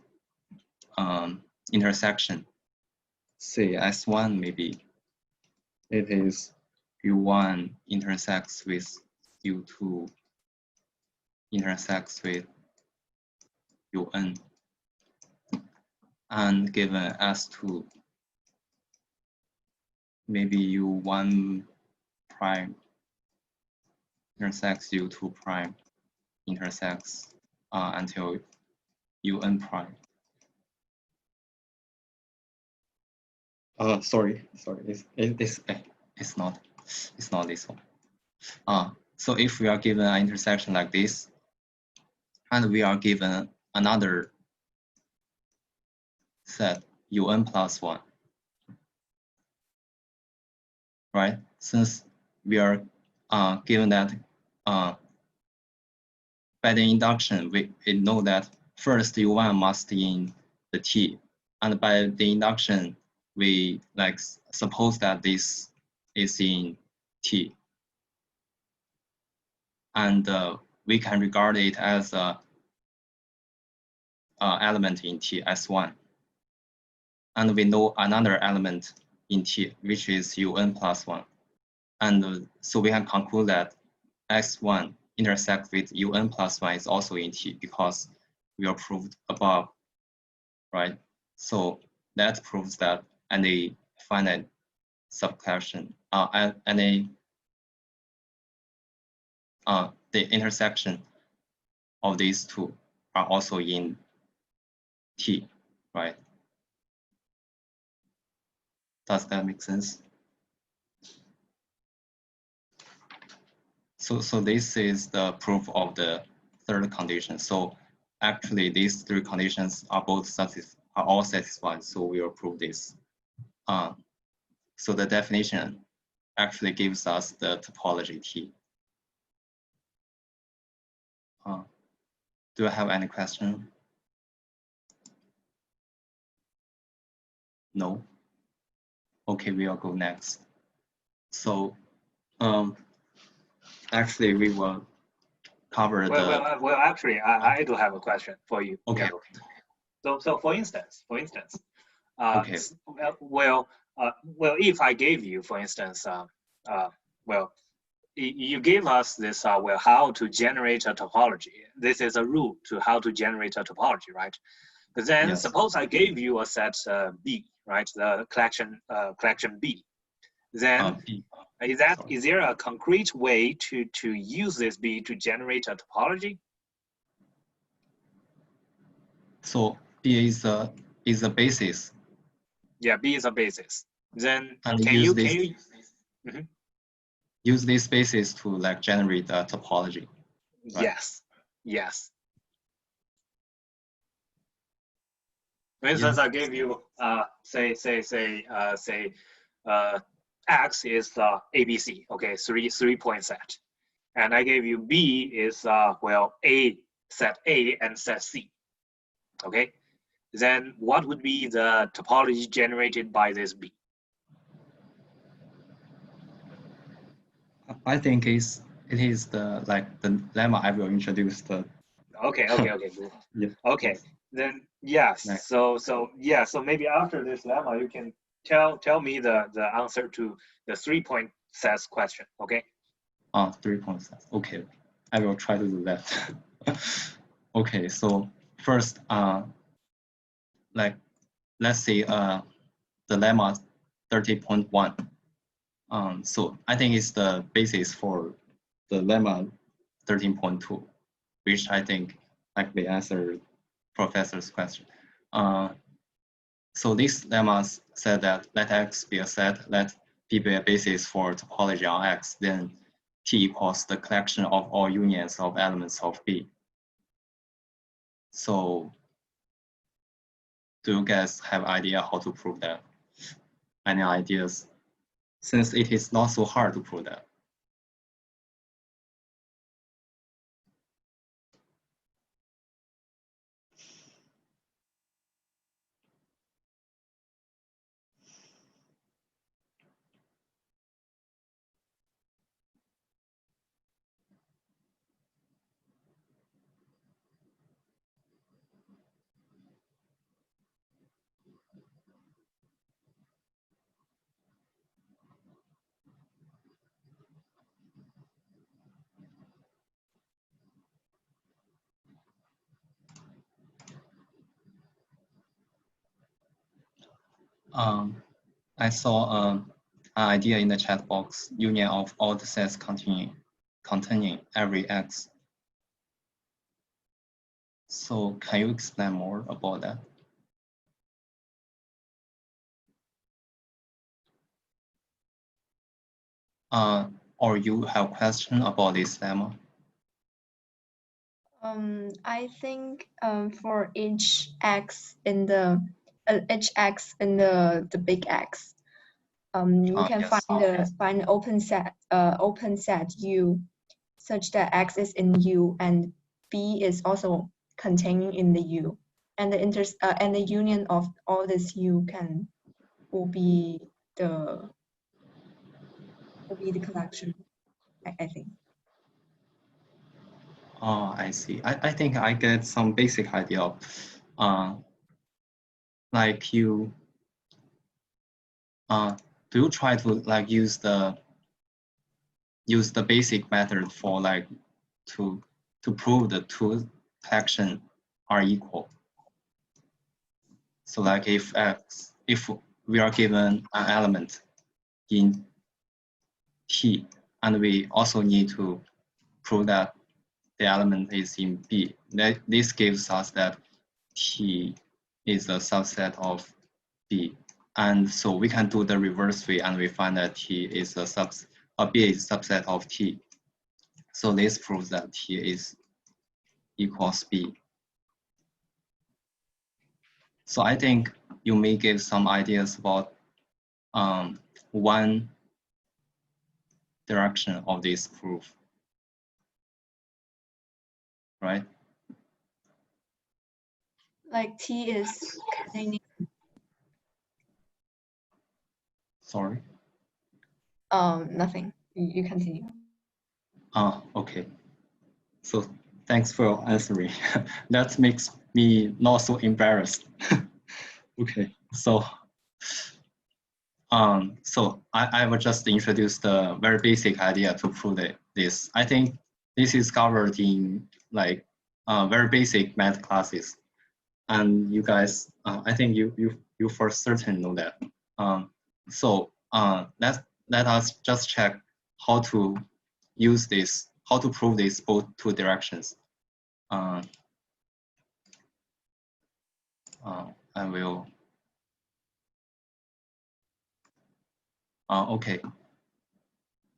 intersection, say S1 maybe, it is U1 intersects with U2 intersects with UN, and given S2, maybe U1 prime intersects U2 prime intersects until UN prime. Sorry, it's not this one. So if we are given an intersection like this, and we are given another set UN plus 1, right? Since we are given that by the induction, we know that first U1 must in the T, and by the induction, we like suppose that this is in T, and we can regard it as a element in T, S1. And we know another element in T, which is UN plus 1. And so we can conclude that S1 intersects with UN plus 1 is also in T because we are proved above, right? So that proves that any finite subcollection, the intersection of these two are also in T, right? Does that make sense? So this is the proof of the third condition. So actually these three conditions are all satisfied. So we will prove this. So the definition actually gives us the topology T. Do you have any question? No? Okay, we'll go next. So actually we will cover the. Well, actually, I do have a question for you. Okay. Yeah. So for instance, Okay. well, if I gave you, for instance, well, you gave us this, well, how to generate a topology. This is a rule to how to generate a topology, right? But then Yes. suppose I gave you a set B, right? The collection B. Then B. is there a concrete way to use this B to generate a topology? So B is a basis. Yeah, B is a basis. Then And can use you this Mhm. use this basis to like generate a topology. Right? Yes. For instance, I gave you say X is ABC, okay, three point set, and I gave you B is well, A, set A and set C, okay. Then what would be the topology generated by this B? I think it is the lemma I will introduce the. Okay, good. Yeah. Okay, then yes. Next. So maybe after this lemma, you can tell me the answer to the 3-point sets question. Okay. 3 points. Okay, I will try to do that. Okay, so first, like let's say the lemma 30.1. So I think it's the basis for the lemma 13.2, which I think actually answered professor's question. So this lemma said that let X be a set, let P be a basis for topology on X, then T equals the collection of all unions of elements of B. So do you guys have idea how to prove that? Any ideas? Since it is not so hard to prove that. I saw an idea in the chat box, union of all the sets containing every X. So can you explain more about that? Or you have question about this lemma? I think for each x in the big X, we can Yes. find open set U, such that X is in U and B is also containing in the U, and the union of all this U will be the collection. I think. Oh, I see. I think I get some basic idea of like you do you try to like use the basic method for like to prove the two collection are equal. So like if we are given an element in T and we also need to prove that the element is in B, this gives us that T is a subset of B. And so we can do the reverse way and we find that T is B is a subset of T. So this proves that T is equals B. So I think you may give some ideas about one direction of this proof, right? Like T is containing. Sorry. Nothing. You continue. Okay. So thanks for answering. That makes me not so embarrassed. Okay, so I will just introduce the very basic idea to prove this. I think this is covered in like very basic math classes, and you guys, I think you for certain know that. Let us just check how to use this, how to prove this both two directions. I will. Okay.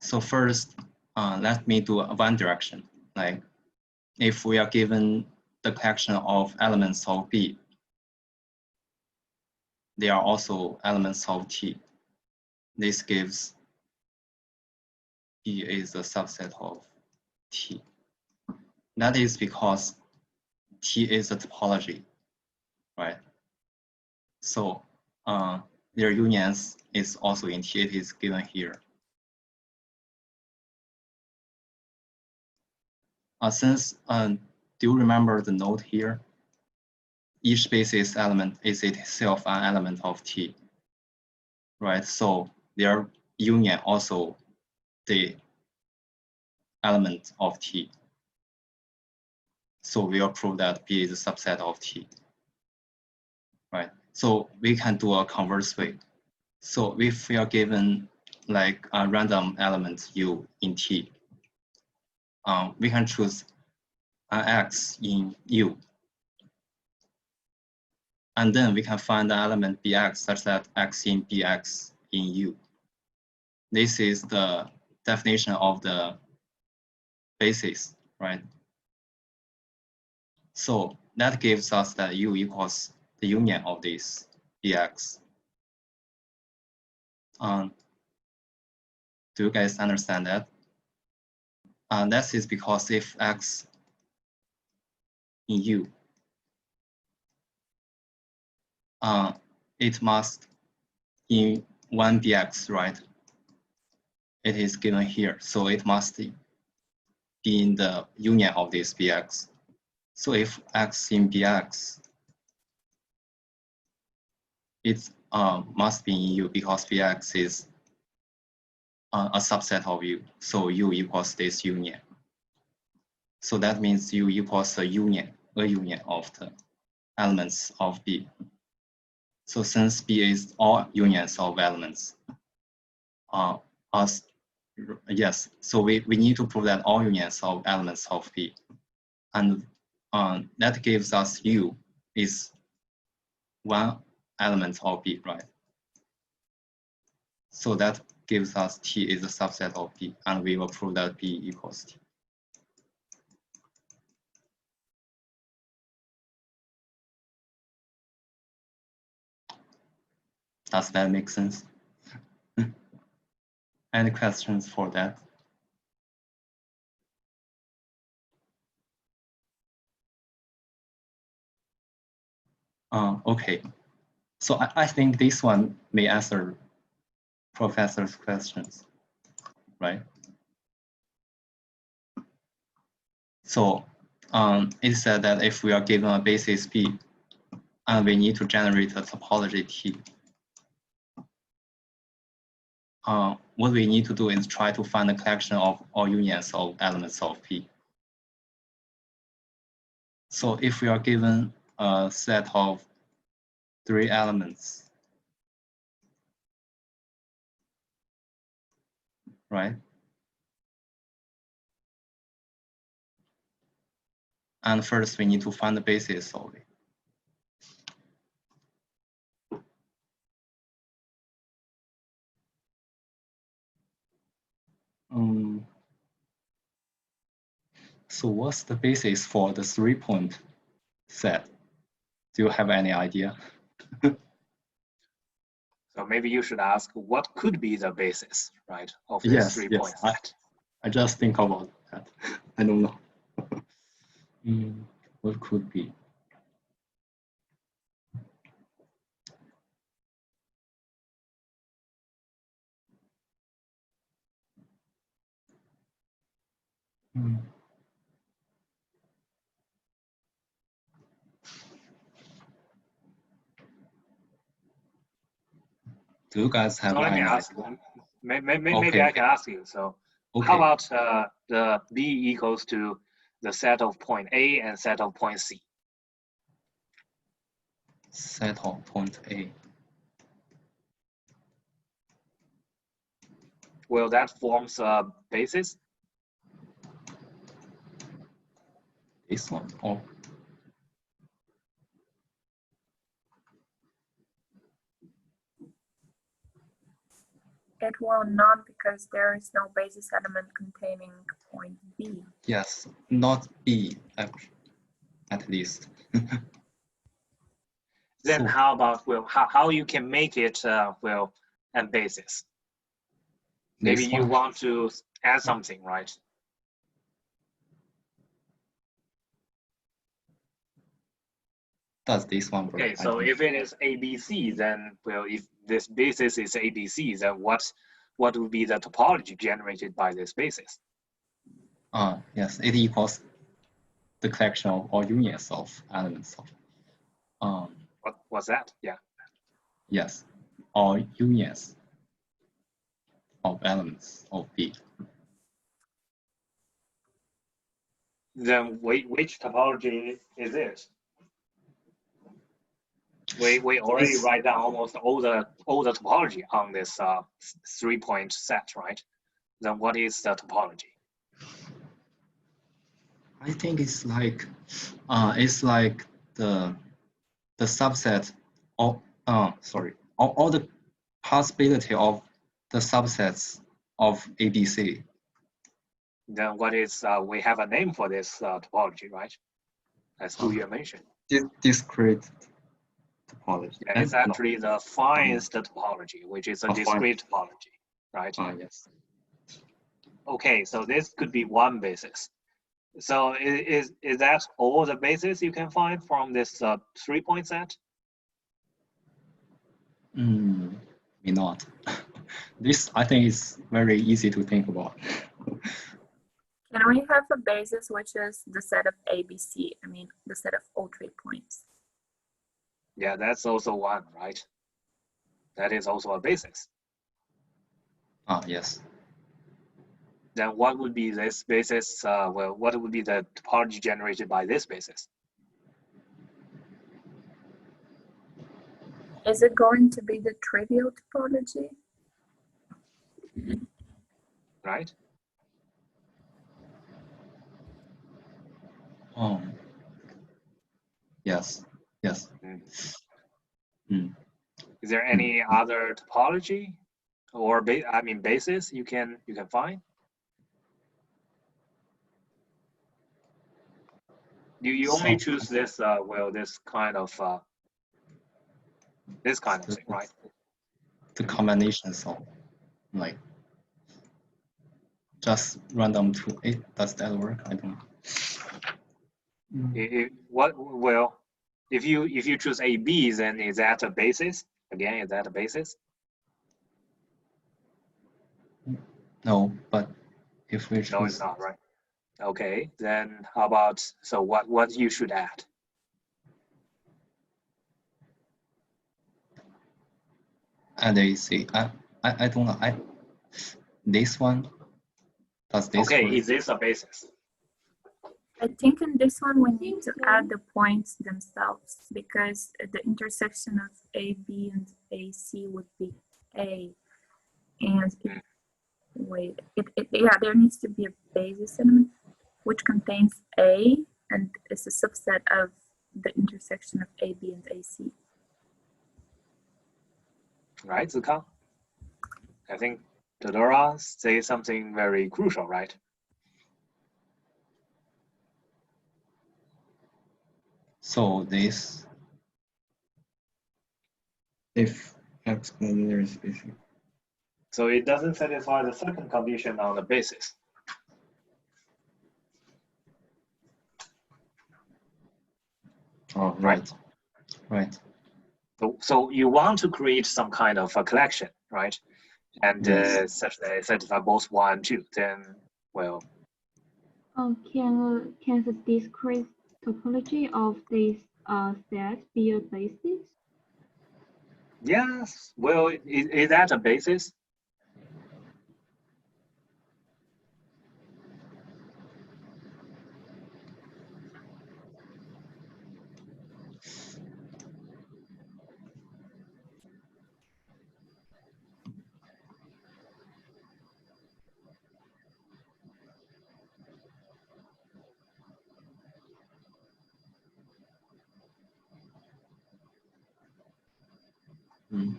So first, let me do one direction. Like if we are given the collection of elements of B, they are also elements of T. This gives B is a subset of T. That is because T is a topology, right? So their unions is also in T. It is given here. Do you remember the note here? Each basis element is itself an element of T, right? So their union also the element of T. So we'll prove that B is a subset of T, right? So we can do a converse way. So if we are given like a random element U in T, we can choose an X in U. And then we can find the element Bx such that X in Bx in U. This is the definition of the basis, right? So that gives us that U equals the union of this Bx. Do you guys understand that? That is because if X in U, it must in one Bx, right? It is given here, so it must be in the union of this Bx. So if X in Bx, it must be in U because Bx is a subset of U. So U equals this union. So that means U equals a union of the elements of B. So since B is all unions of elements, yes, so we need to prove that all unions of elements of B. And that gives us U is one element of B, right? So that gives us T is a subset of B, and we will prove that B equals T. Does that make sense? Any questions for that? Okay, so I think this one may answer professor's questions, right? So it said that if we are given a basis B and we need to generate a topology T, what we need to do is try to find a collection of all unions of elements of P. So if we are given a set of 3 elements, right? And first we need to find the basis of it. So what's the basis for the 3-point set? Do you have any idea? So maybe you should ask what could be the basis, right, of this 3-point set. I just think about that. I don't know. What could be? Do you guys have So let me any ask. idea? Maybe Okay. I can ask you. So Okay. how about the B equals to the set of point A and set of point C? Set of point A. Well, that forms a basis. This one. Oh, It will not because there is no basis element containing point B. yes, not B, at least. Then So, how about, well, how you can make it, well, a basis? Maybe this you one. want to add something, right? Does this one work? Okay, so if it is ABC, then, well, if this basis is ABC, then what would be the topology generated by this basis? Yes, it equals the collection of all unions of elements of, What's that? Yeah. yes, all unions of elements of B. Then which topology is it? We already It's- write down almost all the topology on this 3-point set, right? Then what is the topology? I think it's like the subset of all the possibility of the subsets of ABC. Then what is we have a name for this topology, right? As Huyue mentioned. Discrete topology. Yeah, it's actually the finest topology, which is a Fine. discrete topology, right? Yes. Okay, so this could be one basis. So is that all the bases you can find from this 3-point set? May not. This I think is very easy to think about. Can we have a basis which is the set of ABC? I mean, the set of all 3 points. Yeah, that's also one, right? That is also a basis. Yes. Then what would be this basis? Well, what would be the topology generated by this basis? Is it going to be the trivial topology? Right? Yes. Yes. Is there any other topology or basis you can find? You only choose this well, this kind of thing, right? The combinations of like just random to it. Does that work? I don't know. If you choose AB, then is that a basis? Again, is that a basis? No, but if we choose, No, it's not, right? Okay, then how about, so what you should add? and AC, I don't know. This one, does this Okay, work? is this a basis? I think in this one we need to add the points themselves because the intersection of AB and AC would be A. And there needs to be a basis element which contains A and is a subset of the intersection of AB and AC. Right, Zikang? I think Todora says something very crucial, right? So this, if X is specific. So it doesn't satisfy the second condition on the basis. Oh, right. So you want to create some kind of a collection, right? And Yes. such that satisfy both 1 and 2, then, well. Can the discrete topology of this set be a basis? Yes. Well, is that a basis? Mm.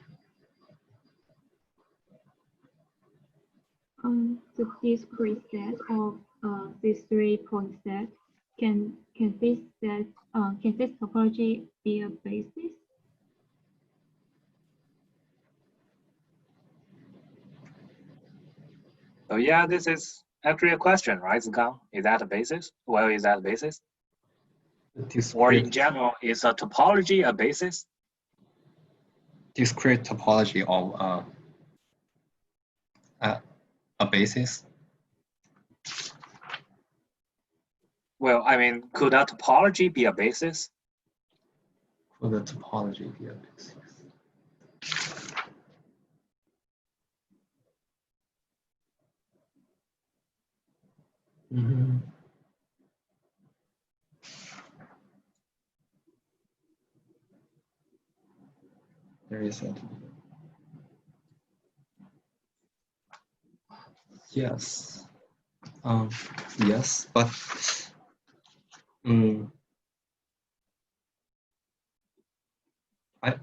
The discrete set of these 3-point set can this topology be a basis? Oh yeah, this is actually a question, right, Zikang? Is that a basis? Well, is that a basis? Or in general, is a topology a basis? Discrete topology of a basis. Well, I mean, could a topology be a basis? Could the topology be a basis? Mm-hmm. There is a yes. Yes, but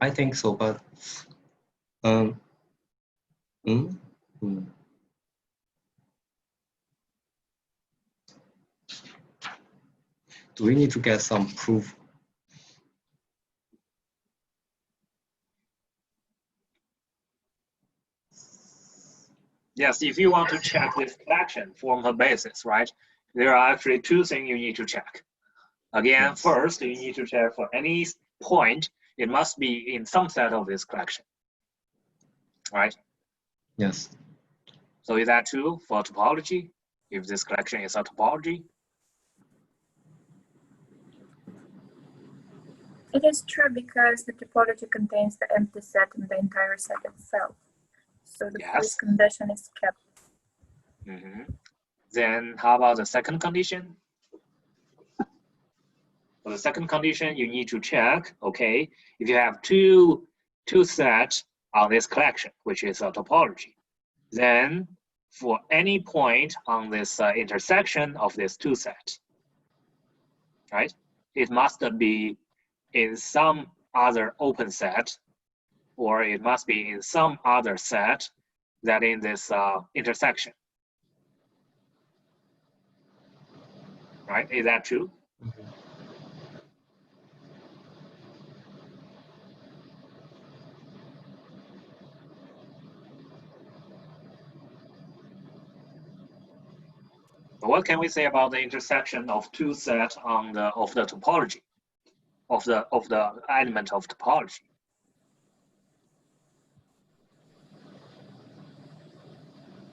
I think so, but do we need to get some proof? Yes, if you want to check this collection form a basis, right? There are actually 2 things you need to check. Again, Yes. First, you need to check for any point, it must be in some set of this collection, right? Yes. So is that true for topology? If this collection is a topology? It is true because the topology contains the empty set in the entire set itself. So the Yes. first condition is kept. Then how about the second condition? For the second condition, you need to check, okay, if you have two sets on this collection, which is a topology, then for any point on this intersection of these 2 sets, right, it must be in some other open set, or it must be in some other set that in this intersection, right? Is that true? What can we say about the intersection of 2 sets on the topology of the element of topology?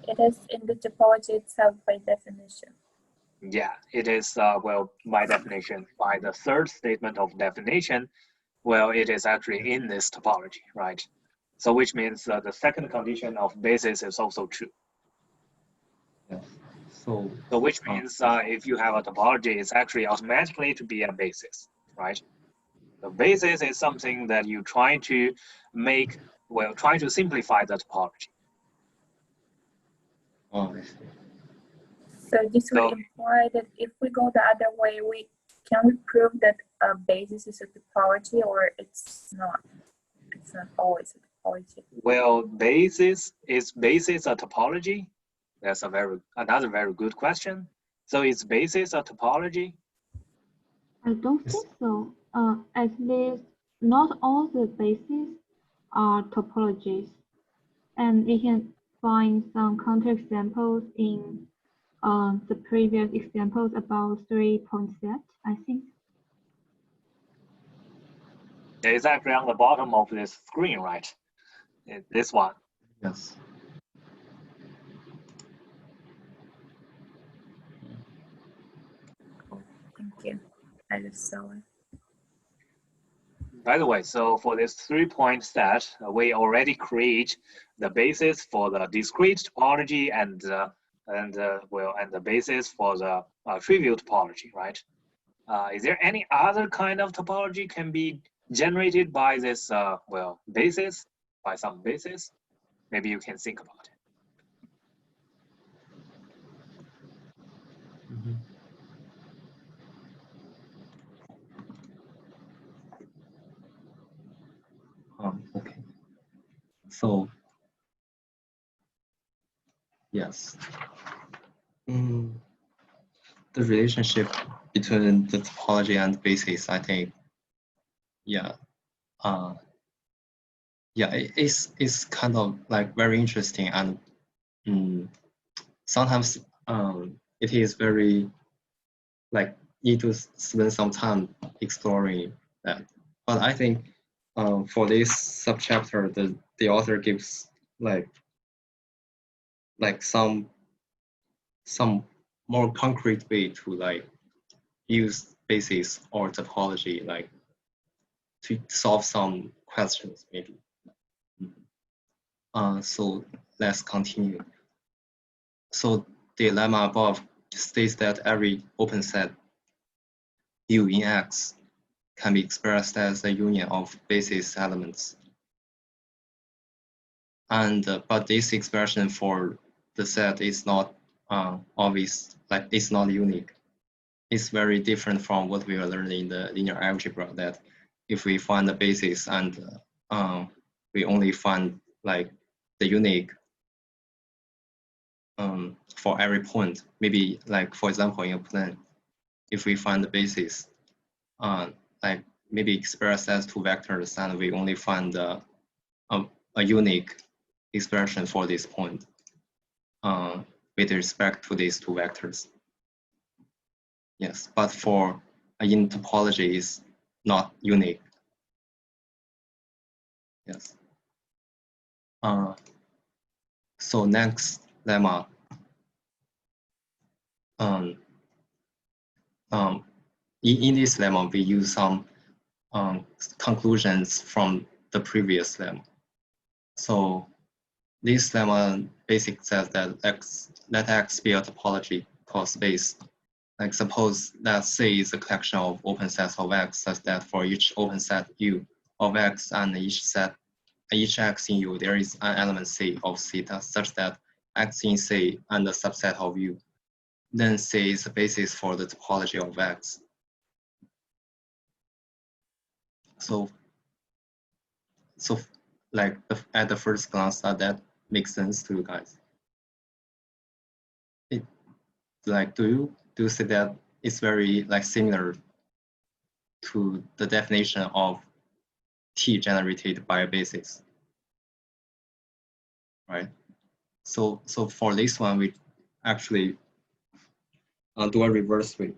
It is in the topology itself by definition. Yeah, it is, well, by definition, by the third statement of definition, well, it is actually in this topology, right? So which means the second condition of basis is also true. Yes. So which means if you have a topology, it's actually automatically to be a basis, right? The basis is something that you try to make, well, try to simplify the topology. oh, I see. So this would imply that if we go the other way, can we prove that a basis is a topology, or it's not? It's not always a topology. Well, basis a topology? That's another very good question. So is basis a topology? I don't think so. At least not all the bases are topologies, and we can find some counterexamples in the previous examples about 3-point set, I think. It's actually on the bottom of this screen, right? This one. Yes. Thank you. I just saw it. by the way, so for this 3-point set, we already create the basis for the discrete topology and the basis for the trivial topology, right? Is there any other kind of topology can be generated by this basis, by some basis? Maybe you can think about it. Okay. So yes. The relationship between the topology and basis, I think, yeah, it's kind of like very interesting, and sometimes it is very like need to spend some time exploring that. But I think for this subchapter, the author gives like some more concrete way to like use basis or topology like to solve some questions maybe. So let's continue. So the lemma above states that every open set U in X can be expressed as a union of basis elements. And but this expression for the set is not obvious, like it's not unique. It's very different from what we are learning in the linear algebra, that if we find the basis and we only find like the unique for every point, maybe like for example in a plane, if we find the basis like maybe expressed as 2 vectors and we only find a unique expression for this point with respect to these 2 vectors. Yes, but for in topology is not unique. Yes. So next lemma. In this lemma, we use some conclusions from the previous lemma. So this lemma basically says that let X be a topology called space. Like suppose that C is a collection of open sets of X, such that for each open set U of X and each X in U, there is an element C of theta, such that X in C and a subset of U. Then C is the basis for the topology of X. So like at the first glance, that makes sense to you guys. It like do you see that it's very like similar to the definition of T generated by a basis, right? So for this one, we actually do a reverse way.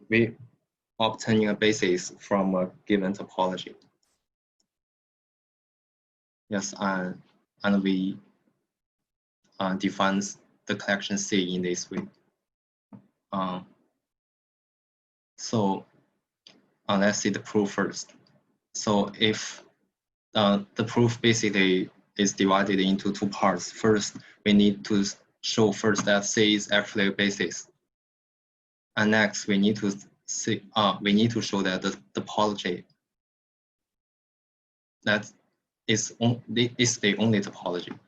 We obtain a basis from a given topology. Yes, and we define the collection C in this way. So let's see the proof first. So if the proof basically is divided into 2 parts. First, we need to show first that C is actually a basis, and next we need to show that the topology that is the only topology.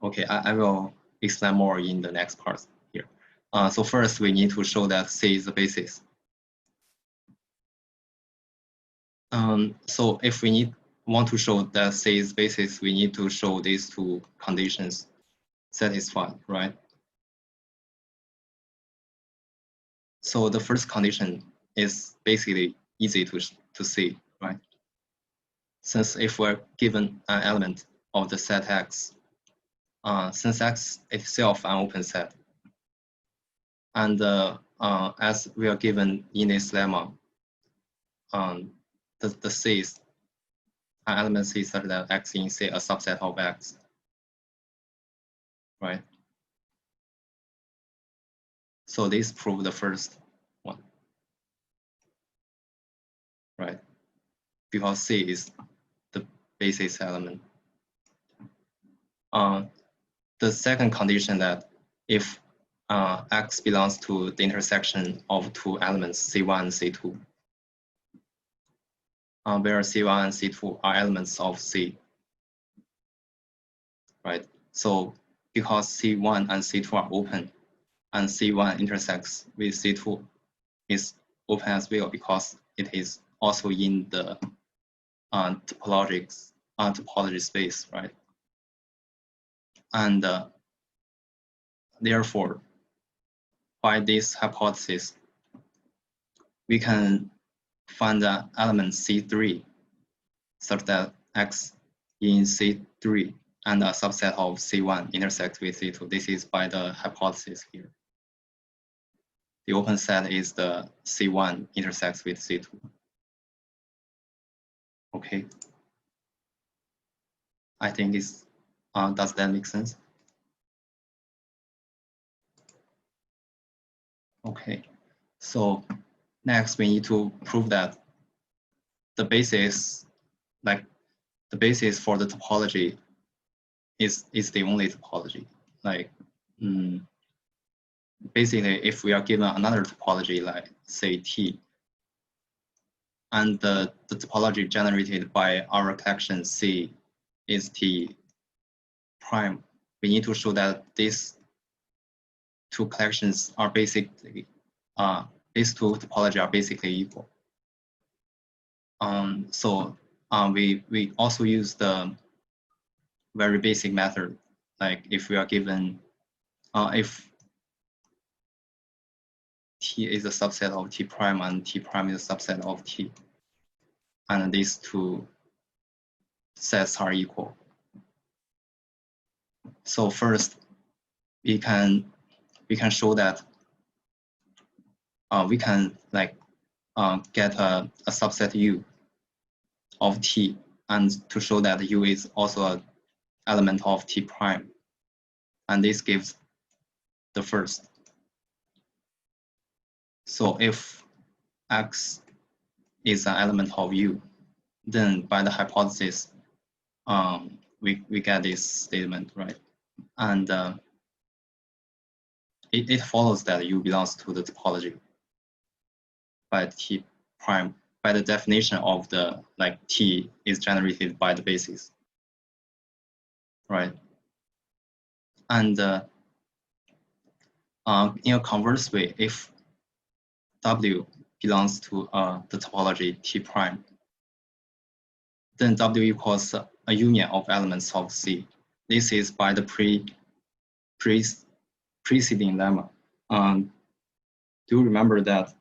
Okay, I will explain more in the next part here. So first, we need to show that C is the basis. So if we want to show that C is basis, we need to show these 2 conditions satisfied, right? So the first condition is basically easy to see, right? Since if we're given an element of the set X, since X itself an open set, and as we are given in this lemma, the C is an element C such that X in C a subset of X, right? So this proves the first one. right? Because C is the basis element. The second condition that if X belongs to the intersection of two elements, C1 and C2, where C1 and C2 are elements of C, right? So because C1 and C2 are open, and C1 intersects with C2 is open as well because it is also in the topology space, right? And therefore, by this hypothesis, we can find the element C3 such that X in C3 and a subset of C1 intersects with C2. This is by the hypothesis here. The open set is the C1 intersects with C2. Okay. I think it's, does that make sense? Okay. So next we need to prove that the basis, like the basis for the topology is the only topology. Like, basically, if we are given another topology, like say T, and the topology generated by our collection C is T prime, we need to show that these two collections are basically, these two topology are basically equal. So we also use the very basic method, like if we are given, if T is a subset of T prime and T prime is a subset of T, and these two sets are equal. So first, we can show that we can like get a subset U of T, and to show that U is also an element of T prime, and this gives the first. So if X is an element of U, then by the hypothesis, we get this statement, right? And it follows that U belongs to the topology by T prime, by the definition of the, like T is generated by the basis, right? And in a converse way, if W belongs to the topology T prime, then W equals a union of elements of C. This is by the preceding lemma. Do you remember that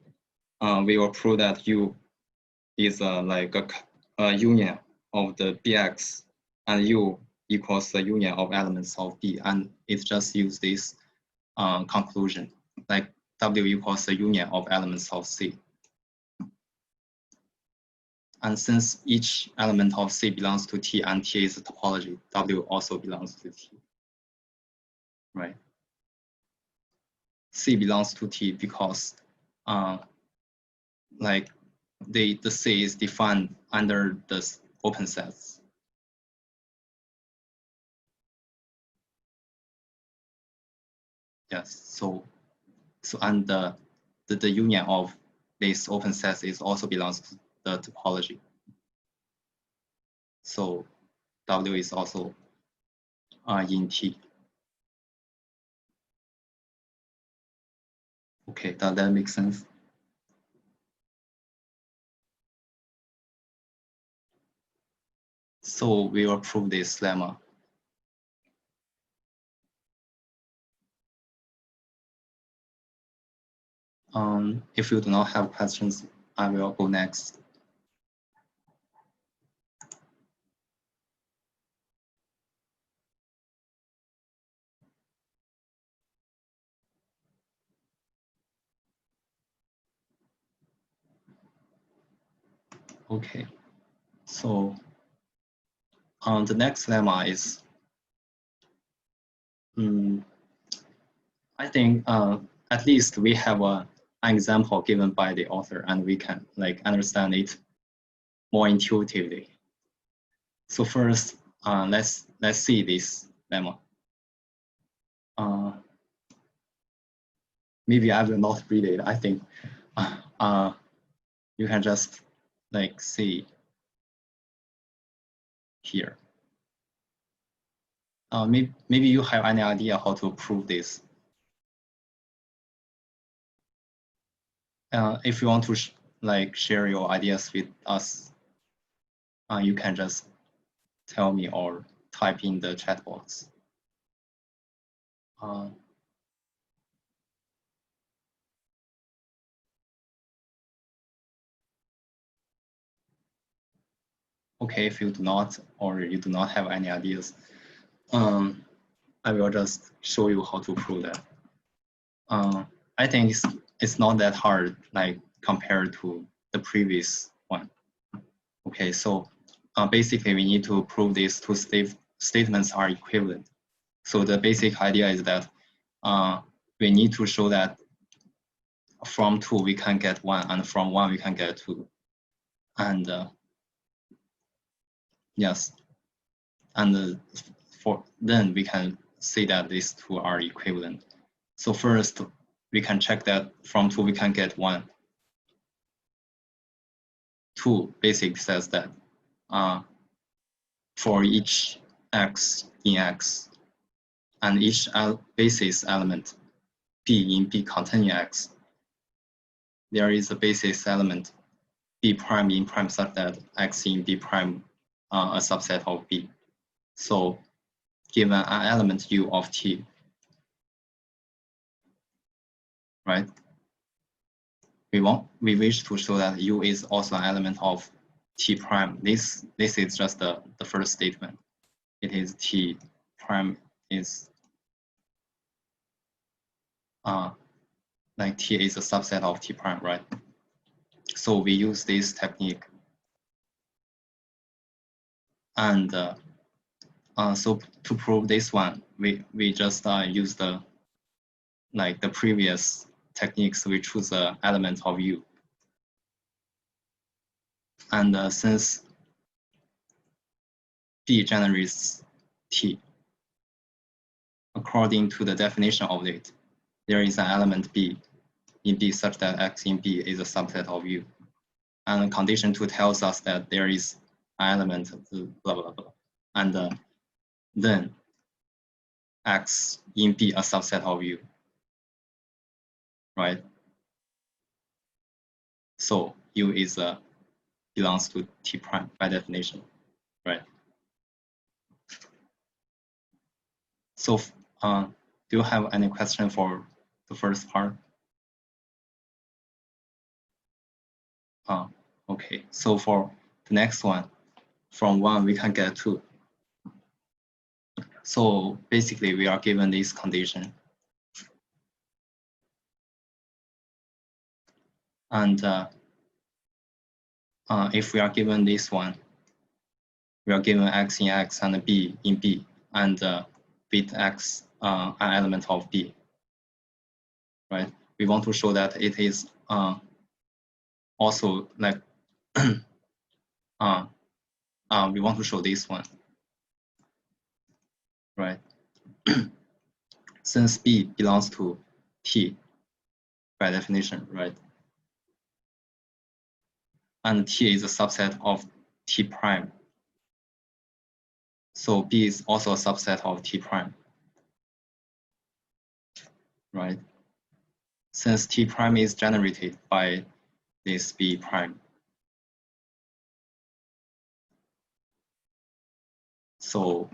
we will prove that U is like a union of the Bx, and U equals the union of elements of B, and it just use this conclusion, like W equals the union of elements of C. And since each element of C belongs to T and T is a topology, W also belongs to T, right? C belongs to T because like the C is defined under the open sets. Yes, so and the union of this open sets is also belongs to the topology. So W is also in T. Okay, does that make sense? So we will prove this lemma. If you do not have questions, I will go next. Okay, so the next lemma is, I think at least we have an example given by the author, and we can like understand it more intuitively. So first, let's see this lemma. Maybe I will not read it. I think you can just like see here. Maybe you have any idea how to prove this. If you want to like share your ideas with us, you can just tell me or type in the chat box. Okay, if you do not, or you do not have any ideas, I will just show you how to prove that. I think it's not that hard, like compared to the previous one. Okay, so basically we need to prove these two statements are equivalent. So the basic idea is that we need to show that from 2 we can get 1, and from 1 we can get 2. And yes, and then we can say that these two are equivalent. So first, we can check that from 2 we can get 1. 2 basically says that for each x in X and each basis element B in B containing X, there is a basis element B prime in prime such that X in B prime a subset of B. So given an element U of T, right? We wish to show that U is also an element of T prime. This is just the first statement. It is T prime is like T is a subset of T prime, right? So we use this technique, and so to prove this one, we just use the previous techniques. We choose an element of U, and since B generates T, according to the definition of it, there is an element B in B such that X in B is a subset of U. And condition 2 tells us that there is an element blah, blah, blah. And then X in B a subset of U, right? So U is belongs to T prime by definition, right? So do you have any question for the first part? Okay, so for the next one, from 1 we can get 2. So basically we are given this condition. And if we are given this one, we are given X in X and B in B, and with X an element of B, right? We want to show that it is also like we want to show this one, right? Since B belongs to T by definition, right? And T is a subset of T prime. So B is also a subset of T prime, right? Since T prime is generated by this B prime, so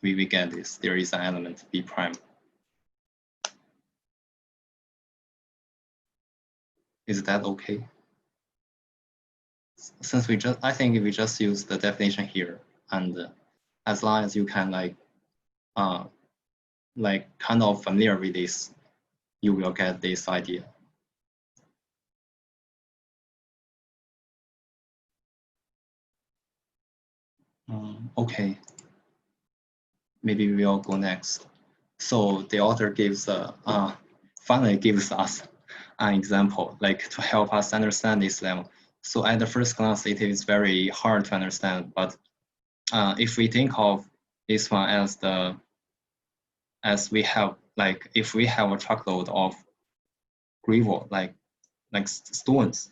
we get this. There is an element B prime. Is that okay? Since I think we just use the definition here, and as long as you can kind of familiar with this, you will get this idea. Okay, maybe we'll go next. So the author gives finally gives us an example, like to help us understand this lemma. So at the first glance, it is very hard to understand. But if we think of this one as we have, like, if we have a truckload of gravel, like stones,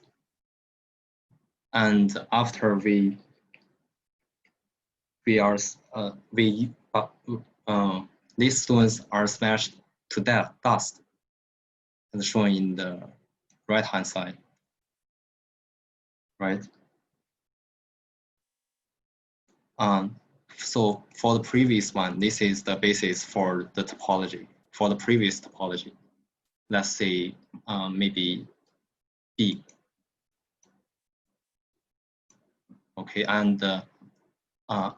and after these stones are smashed to dust, as shown in the right-hand side, right? So for the previous one, this is the basis for the topology, for the previous topology. Let's say maybe B. Okay, and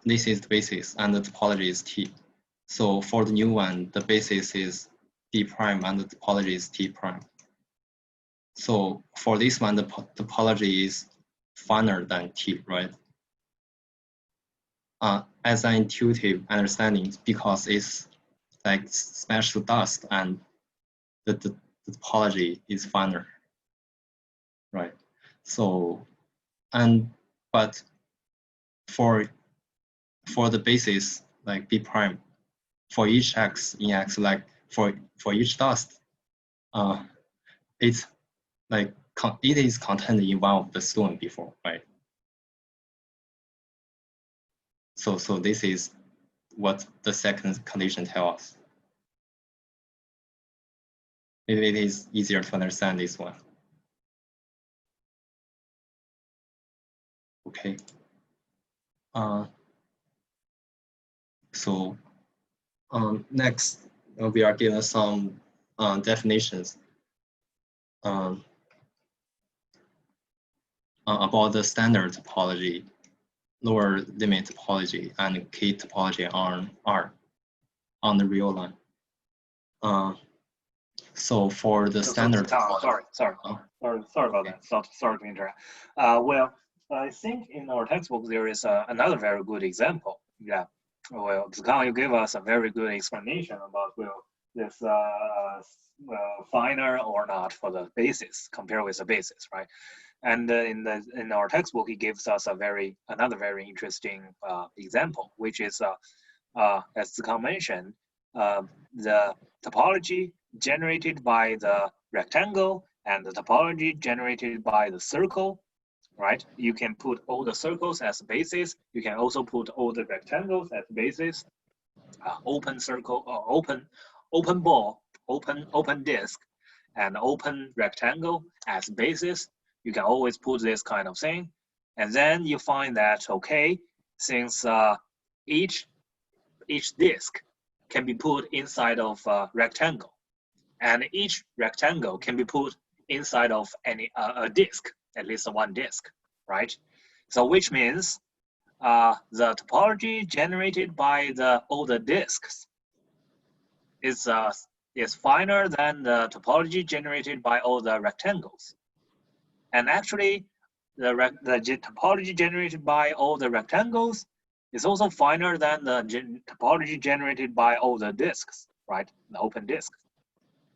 this is the basis, and the topology is T. So for the new one, the basis is D prime, and the topology is T prime. So for this one, the topology is finer than T, right? As an intuitive understanding, because it's like smashed to dust, and the topology is finer, right? So, but for the basis like B prime, for each X in X, like for each dust, it's like it is contained in one of the stone before, right? So this is what the second condition tells us. It is easier to understand this one. Okay. So next we are given some definitions about the standard topology, lower limit topology, and key topology on R on the real line. So for the standard topology, sorry about that. Sorry to interrupt. Well, I think in our textbook there is another very good example. Yeah. Well, Zikang, you gave us a very good explanation about this finer or not for the basis compared with the basis, right? And in our textbook, he gives us another very interesting example, which is as Zikang mentioned, the topology generated by the rectangle and the topology generated by the circle, right? You can put all the circles as basis. You can also put all the rectangles as basis. Open circle or open ball, open disk, and open rectangle as basis. You can always put this kind of thing, and then you find that okay, since each disk can be put inside of a rectangle, and each rectangle can be put inside of a disk, at least one disk, right? So which means the topology generated by all the disks is finer than the topology generated by all the rectangles. And actually, the topology generated by all the rectangles is also finer than the topology generated by all the disks, right? The open disks.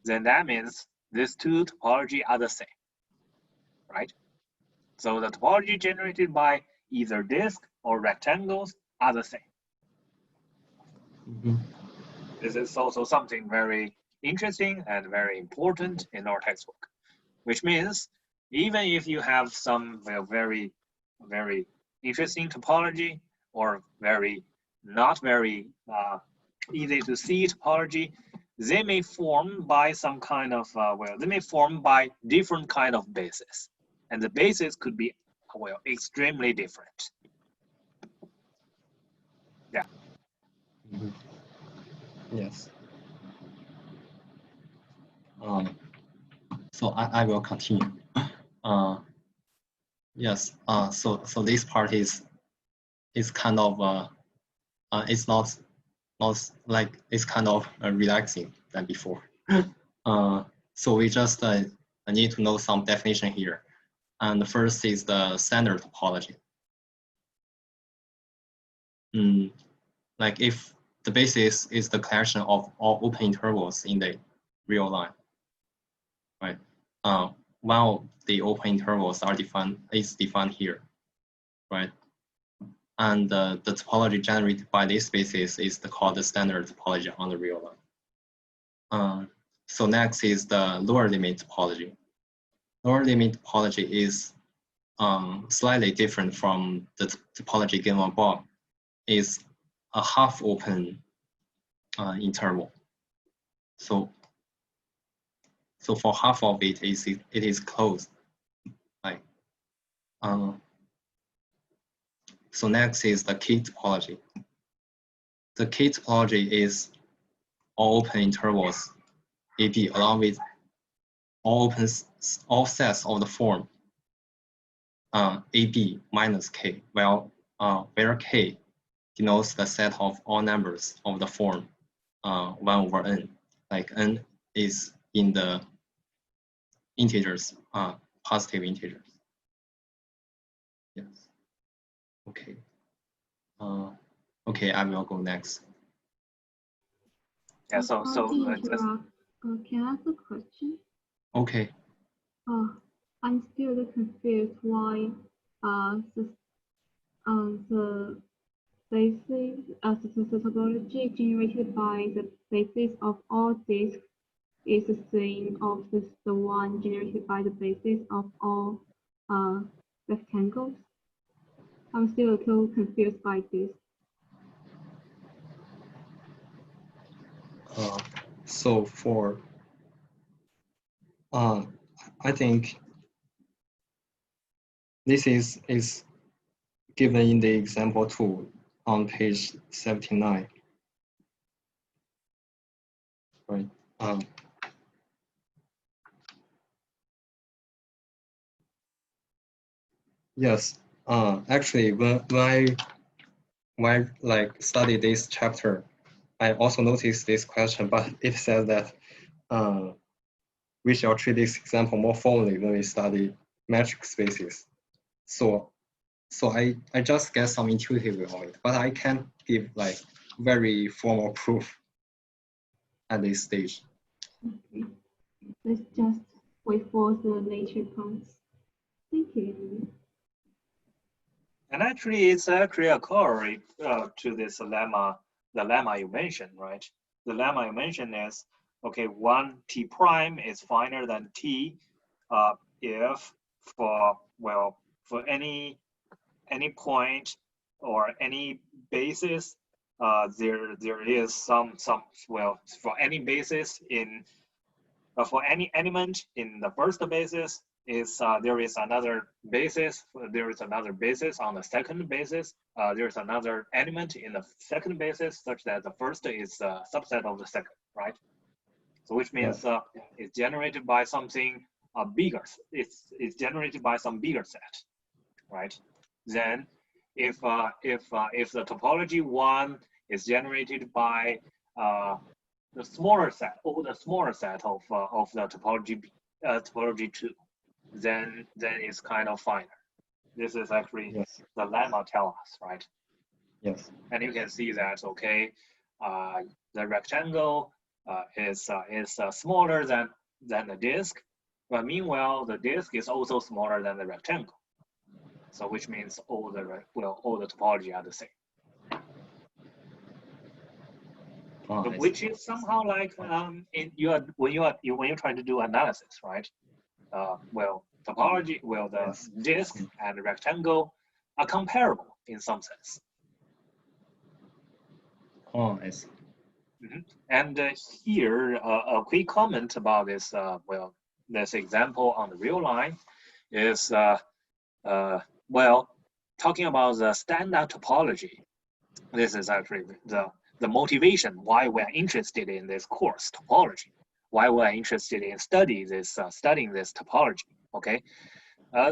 Then that means these two topology are the same, right? So the topology generated by either disk or rectangles are the same. Mm-hmm. This is also something very interesting and very important in our textbook, which means even if you have some very, very interesting topology or not very easy to see topology, they may form by some kind of, they may form by different kind of bases. And the basis could be, extremely different. Yeah. Mm-hmm. Yes. So I will continue. Yes. So this part is kind of it's not like it's kind of relaxing than before. So we just need to know some definition here. And the first is the standard topology. Like if the basis is the collection of all open intervals in the real line, right? one of the open intervals is defined here, right? And the topology generated by this basis is called the standard topology on the real line. So next is the lower limit topology. Lower limit topology is slightly different from the topology given above. Is a half open interval. So for half of it is closed. Right. So next is the key topology. The key topology is all open intervals AB along with all sets of the form AB minus K, where K denotes the set of all numbers of the form 1 over n, like n is in the integers, positive integers. Yes. Okay. Okay, I will go next. Yeah. Can I ask a question? Okay. I'm still confused why the basis the topology generated by the basis of all disks is the same of the one generated by the basis of all rectangles. I'm still a little confused by this. So for I think this is given in the example 2 on page 79. Right. Yes. Actually, when I like study this chapter, I also noticed this question, but it says that we shall treat this example more formally when we study metric spaces. So I just get some intuitive on it, but I can't give like very formal proof at this stage. Okay. Let's just wait for the later points. Thank you. And actually, it's actually a correlate to this lemma, the lemma you mentioned, right? The lemma you mentioned is, okay, one t prime is finer than t if for any point or any basis, there is some for any basis in for any element in the first basis is there is another basis. There is another basis on the second basis. There is another element in the second basis, such that the first is a subset of the second, right? So which means it's generated by something bigger. It's generated by some bigger set, right? Then if the topology 1 is generated by the smaller set or the smaller set of the topology 2, then it's kind of finer. This is actually the lemma tell us, right? Yes. And you can see that, okay, the rectangle is smaller than the disk, but meanwhile the disk is also smaller than the rectangle. So which means all the topology are the same. Which is somehow like when you try to do analysis, right? Topology, the disk and the rectangle are comparable in some sense. Oh, I see. And here, a quick comment about this. This example on the real line is talking about the standard topology. This is actually the motivation why we're interested in this course, topology, why we're interested in studying this topology, okay?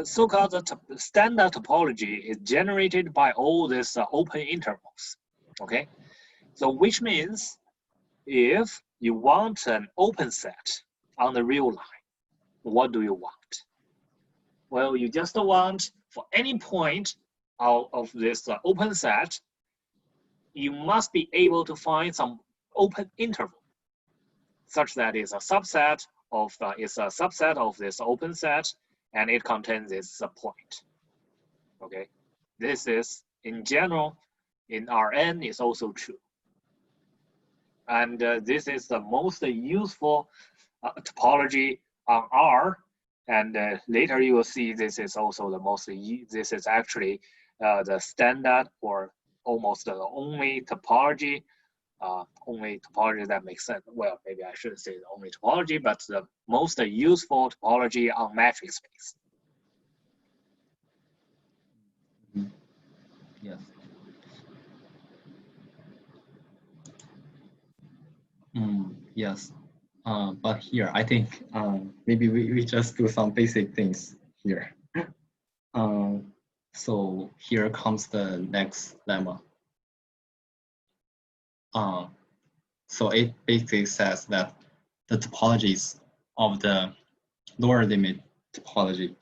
So-called standard topology is generated by all these open intervals, okay? So which means if you want an open set on the real line, what do you want? Well, you just want for any point out of this open set, you must be able to find some open interval such that is a subset of is a subset of this open set, and it contains this point. Okay, this is in general in Rn is also true, and this is the most useful topology on R. And later you will see this is also the most. This is actually the standard or almost the only topology. Only topology that makes sense. Well, maybe I shouldn't say the only topology, but the most useful topology on metric space. Yes. Yes. But here, I think maybe we just do some basic things here. So here comes the next lemma. So it basically says that the topologies of the lower limit topology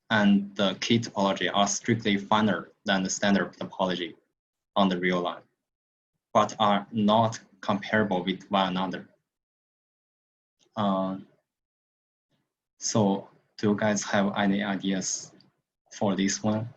and the key topology are strictly finer than the standard topology on the real line, but are not comparable with one another. So do you guys have any ideas for this one?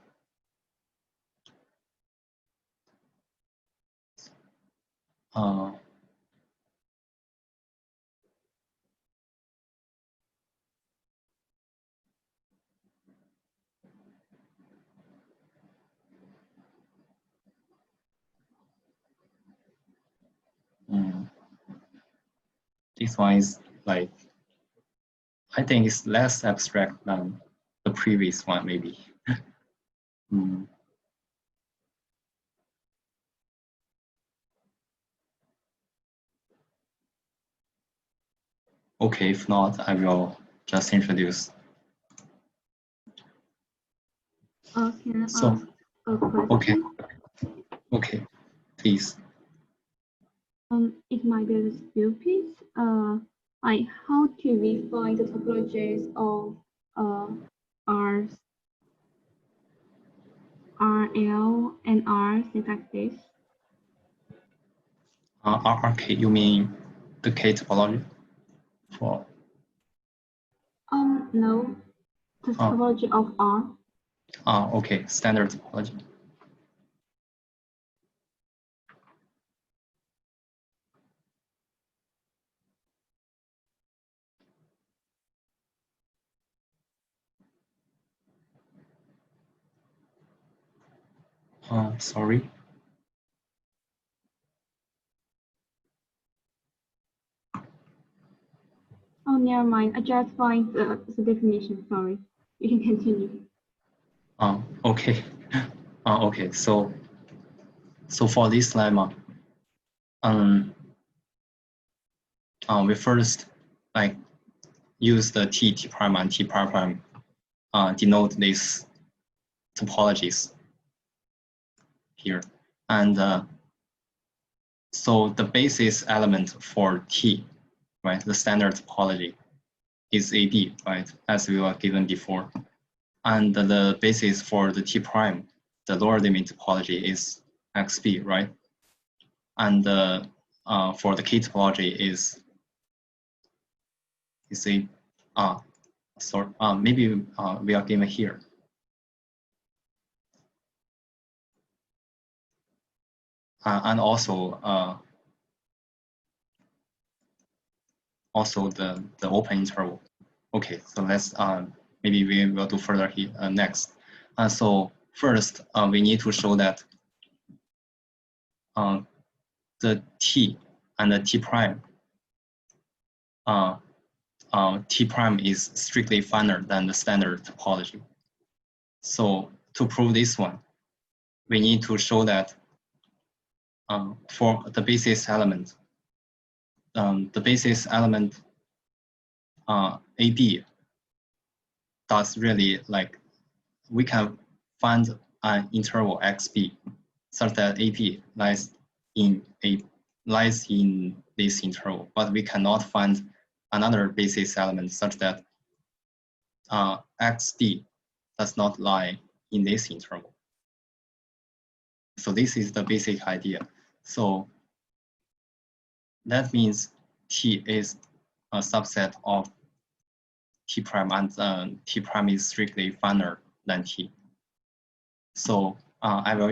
This one is like, I think it's less abstract than the previous one, maybe. Okay, if not, I will just introduce. Can I ask So, a question? Okay, please. It might be a stupid. Like how do we find the topologies of R, RL, and R things like this? RK, you mean the K topology? For No, the topology of R. Okay, standard topology. Sorry. Oh, never mind. I just find the definition. Sorry. You can continue. Okay. Okay. So for this lemma, we first like use the T prime and T prime denote these topologies here, and so the basis element for T, right, the standard topology is AB, right, as we were given before. And the basis for the T prime, the lower limit topology is XB, right? And for the K topology is a, sorry, maybe we are given here. And also the open interval. Okay, so let's maybe we will do further here next. So first, we need to show that the T and the T prime, T prime is strictly finer than the standard topology. So to prove this one, we need to show that for the basis element, AB does really like, we can find an interval XB such that AB lies in this interval, but we cannot find another basis element such that XD does not lie in this interval. So this is the basic idea. So that means T is a subset of T prime, and T prime is strictly finer than T. So I will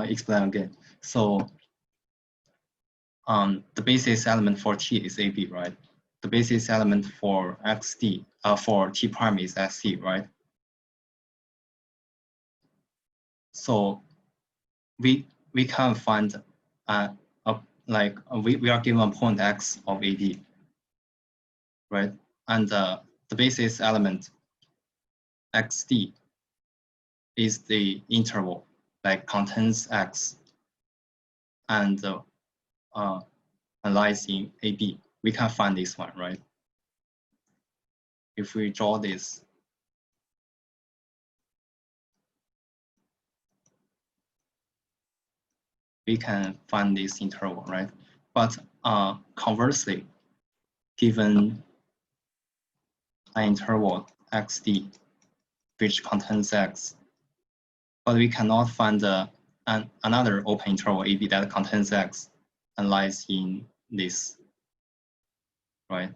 explain again. So the basis element for T is AB, right? The basis element for XD, for T prime is SC, right? So we can find we are given a point X of AB, right? And the basis element XD is the interval, like contains X and lies in AB. We can find this one, right? If we draw this, we can find this interval, right? But conversely, given an interval XD, which contains X, but we cannot find another open interval AB that contains X and lies in this, right?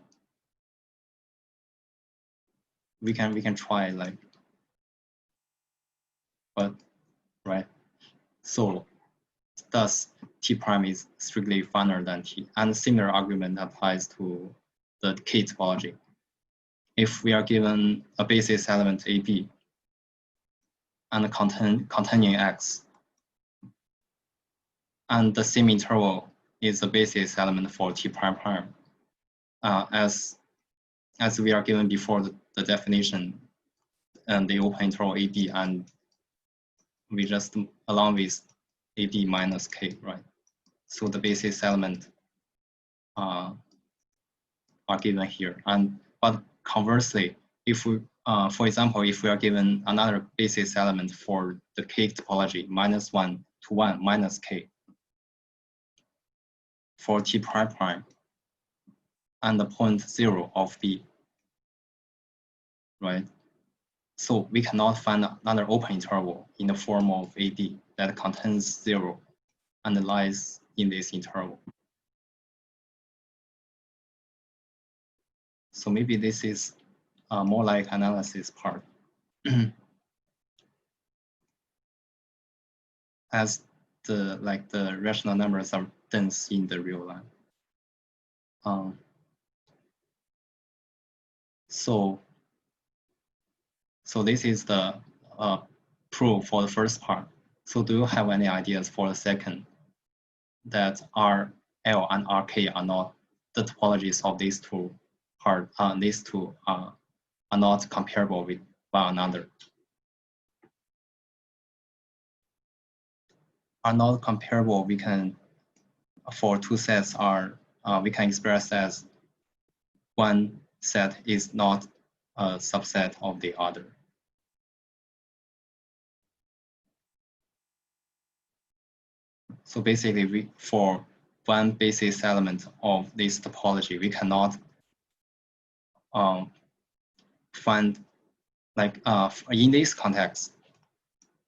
We can try like, but right. So thus T prime is strictly finer than T, and similar argument applies to the K topology. If we are given a basis element AB and containing X, and the same interval is the basis element for T prime prime, as we are given before the definition and the open interval AB, and we just along with AB minus K, right? So the basis element are given here. But conversely, if we, for example, if we are given another basis element for the K topology, -1 to 1 minus K for T prime prime, and the point 0 of B, right? So we cannot find another open interval in the form of AB that contains 0 and lies in this interval. So maybe this is more like analysis part. As the rational numbers are dense in the real life. So this is the proof for the first part. So do you have any ideas for the second? That RL and RK are not the topologies of these two part. These two are not comparable with one another. Are not comparable. We can, for two sets, are we can express as one set is not a subset of the other. So basically, for one basis element of this topology, we cannot find, like in this context,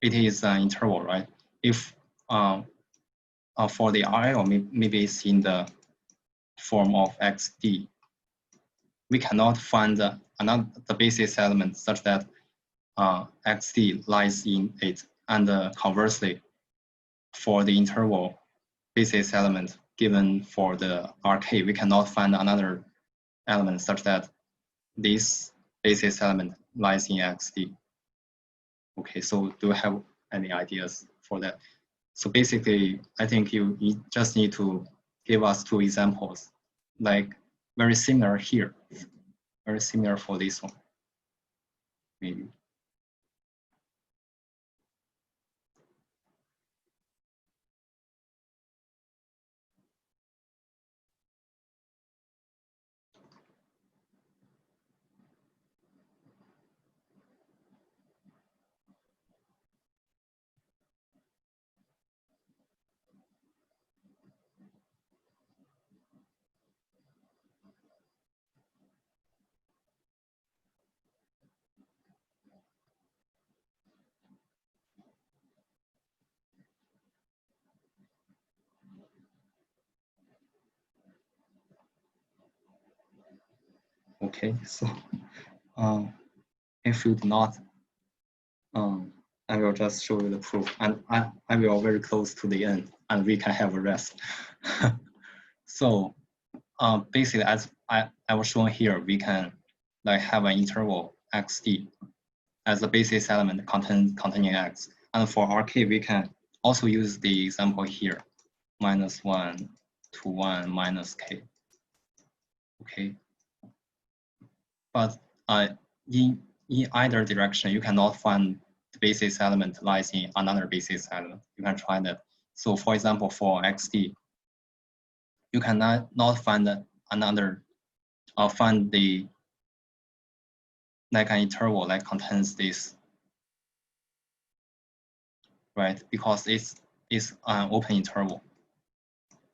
it is an interval, right? If for the RL, maybe it's in the form of XD, we cannot find the basis element such that XD lies in it, and conversely, for the interval basis element given for the RK, we cannot find another element such that this basis element lies in XD. Okay, so do you have any ideas for that? So basically, I think you just need to give us two examples, like very similar here, very similar for this one, maybe. Okay, so if you do not, I will just show you the proof, and I will very close to the end, and we can have a rest. So basically, as I was showing here, we can like have an interval xd as the basis element containing x, and for Rk we can also use the example here, -1 to 1 minus k. Okay, but in either direction, you cannot find the basis element lies in another basis element. You can try that. So for example, for xd, you cannot not find another, find the like an interval that contains this, right? Because it's an open interval,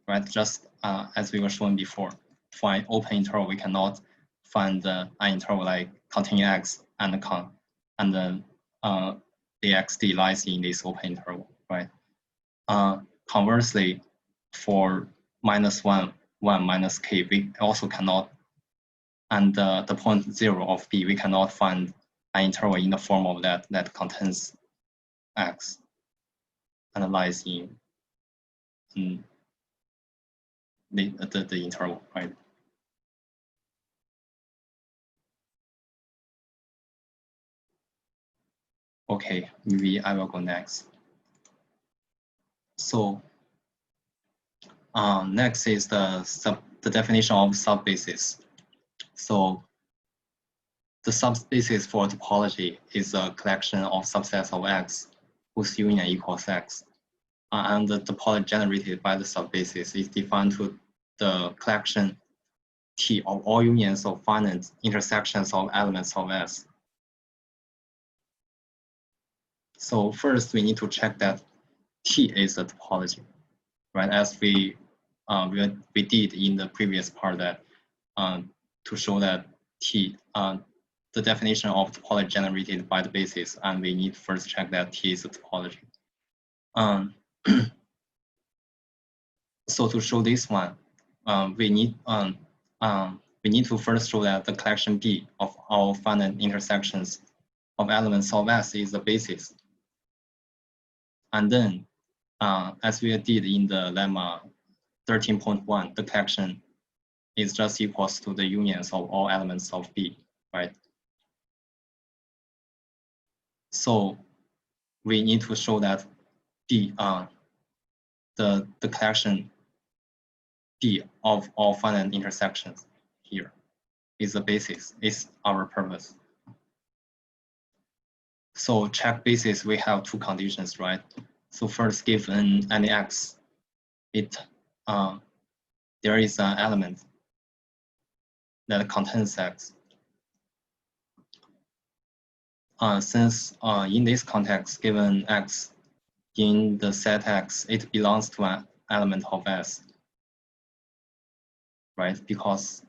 right? Just as we were showing before, for an open interval, we cannot find an interval like containing x and the xd lies in this open interval, right? Conversely, for -1, 1 minus k, we also cannot, and the point 0 of b, we cannot find an interval in the form of that contains x and lies in the interval, right? Okay, maybe I will go next. So next is the definition of subbasis. So the subbasis for topology is a collection of subsets of X whose union equals X. And the topology generated by the subbasis is defined to the collection T of all unions of finite intersections of elements of S. So first we need to check that T is a topology, right? As we did in the previous part, that to show that T, the definition of topology generated by the basis, and we need to first check that T is a topology. So to show this one, we need to first show that the collection D of all finite intersections of elements of S is the basis. And then, as we did in the lemma 13.1, the collection is just equals to the unions of all elements of B, right? So we need to show that D, the collection D of all finite intersections here is the basis, is our purpose. So check basis, we have two conditions, right? So first, given any X, there is an element that contains X. Since in this context, given X in the set X, it belongs to an element of S, right? Because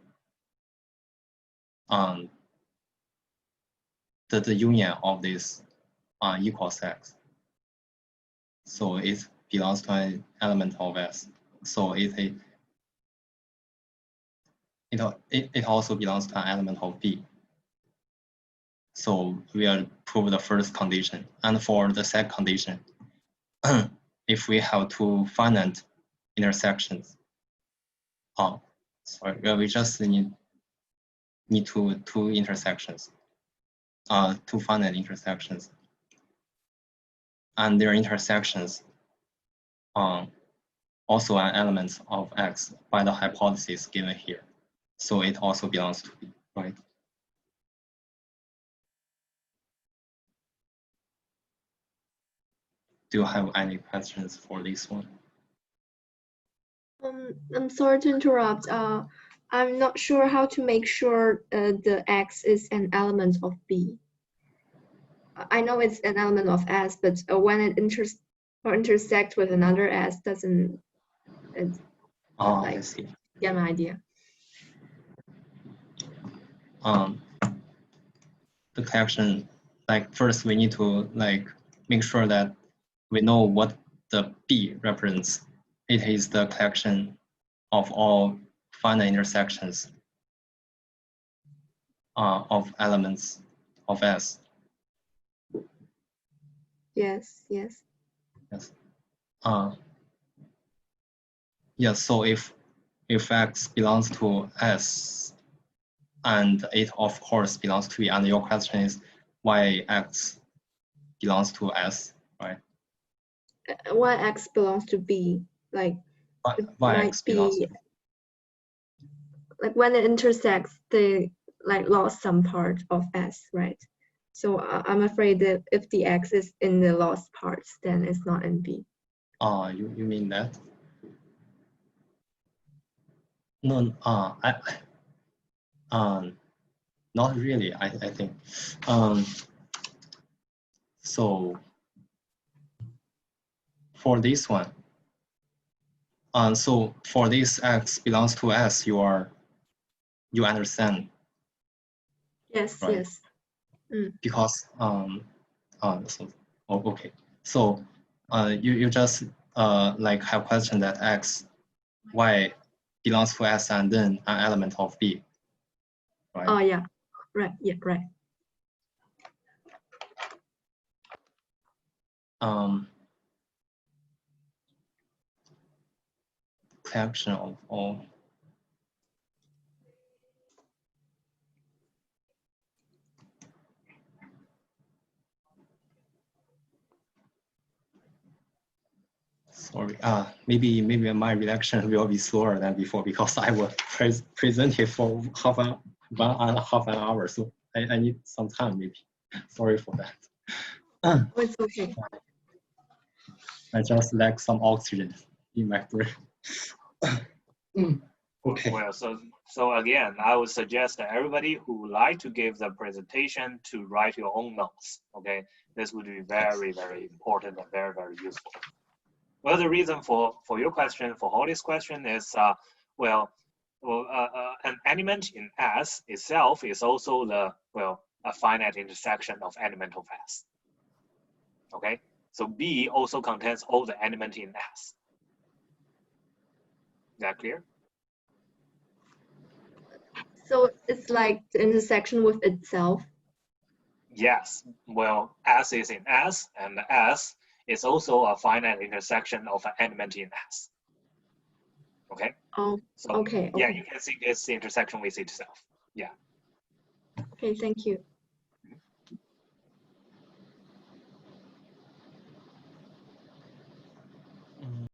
the union of this equals X. So it belongs to an element of S. So it also belongs to an element of B. So we will prove the first condition. And for the second condition, if we have two finite intersections, we just need two intersections, two finite intersections, and their intersections also are elements of X by the hypothesis given here. So it also belongs to B, right? Do you have any questions for this one? I'm sorry to interrupt. I'm not sure how to make sure the X is an element of B. I know it's an element of S, but when it intersects with another S, doesn't it? I see. Get my idea. The collection, like first we need to like make sure that we know what the B represents. It is the collection of all finite intersections of elements of S. Yes, yes. Yes. Yes. So if X belongs to S, and it of course belongs to B, and your question is why X belongs to S, right? Why X belongs to B? Like it Why might X belongs be to B? like when it intersects, they like lost some part of S, right? So I'm afraid that if the X is in the lost parts, then it's not in B. You mean that? No, not really. I think. So for this one, so for this X belongs to S, you understand, Yes, right? yes. Because so okay. So you just like have question that X, Y belongs to S and then an element of B, right? Oh yeah, right. Yeah, right. Collection of all. Sorry, maybe my reaction will be slower than before because I was presented for 1.5 hour, so I need some time maybe. Sorry for that. Oh, it's okay. I just lack some oxygen in my brain. Okay. Well, so again, I would suggest that everybody who would like to give the presentation to write your own notes. Okay, this would be very, very important and very, very useful. Well, the reason for your question, for Holly's question is, an element in S itself is also a finite intersection of element of S. Okay, so B also contains all the element in S. Is that clear? So it's like the intersection with itself. Yes. Well, S is in S, and S is also a finite intersection of an element in S. Okay. Oh, so okay. Yeah, you can see this intersection with itself. Yeah. Okay, thank you.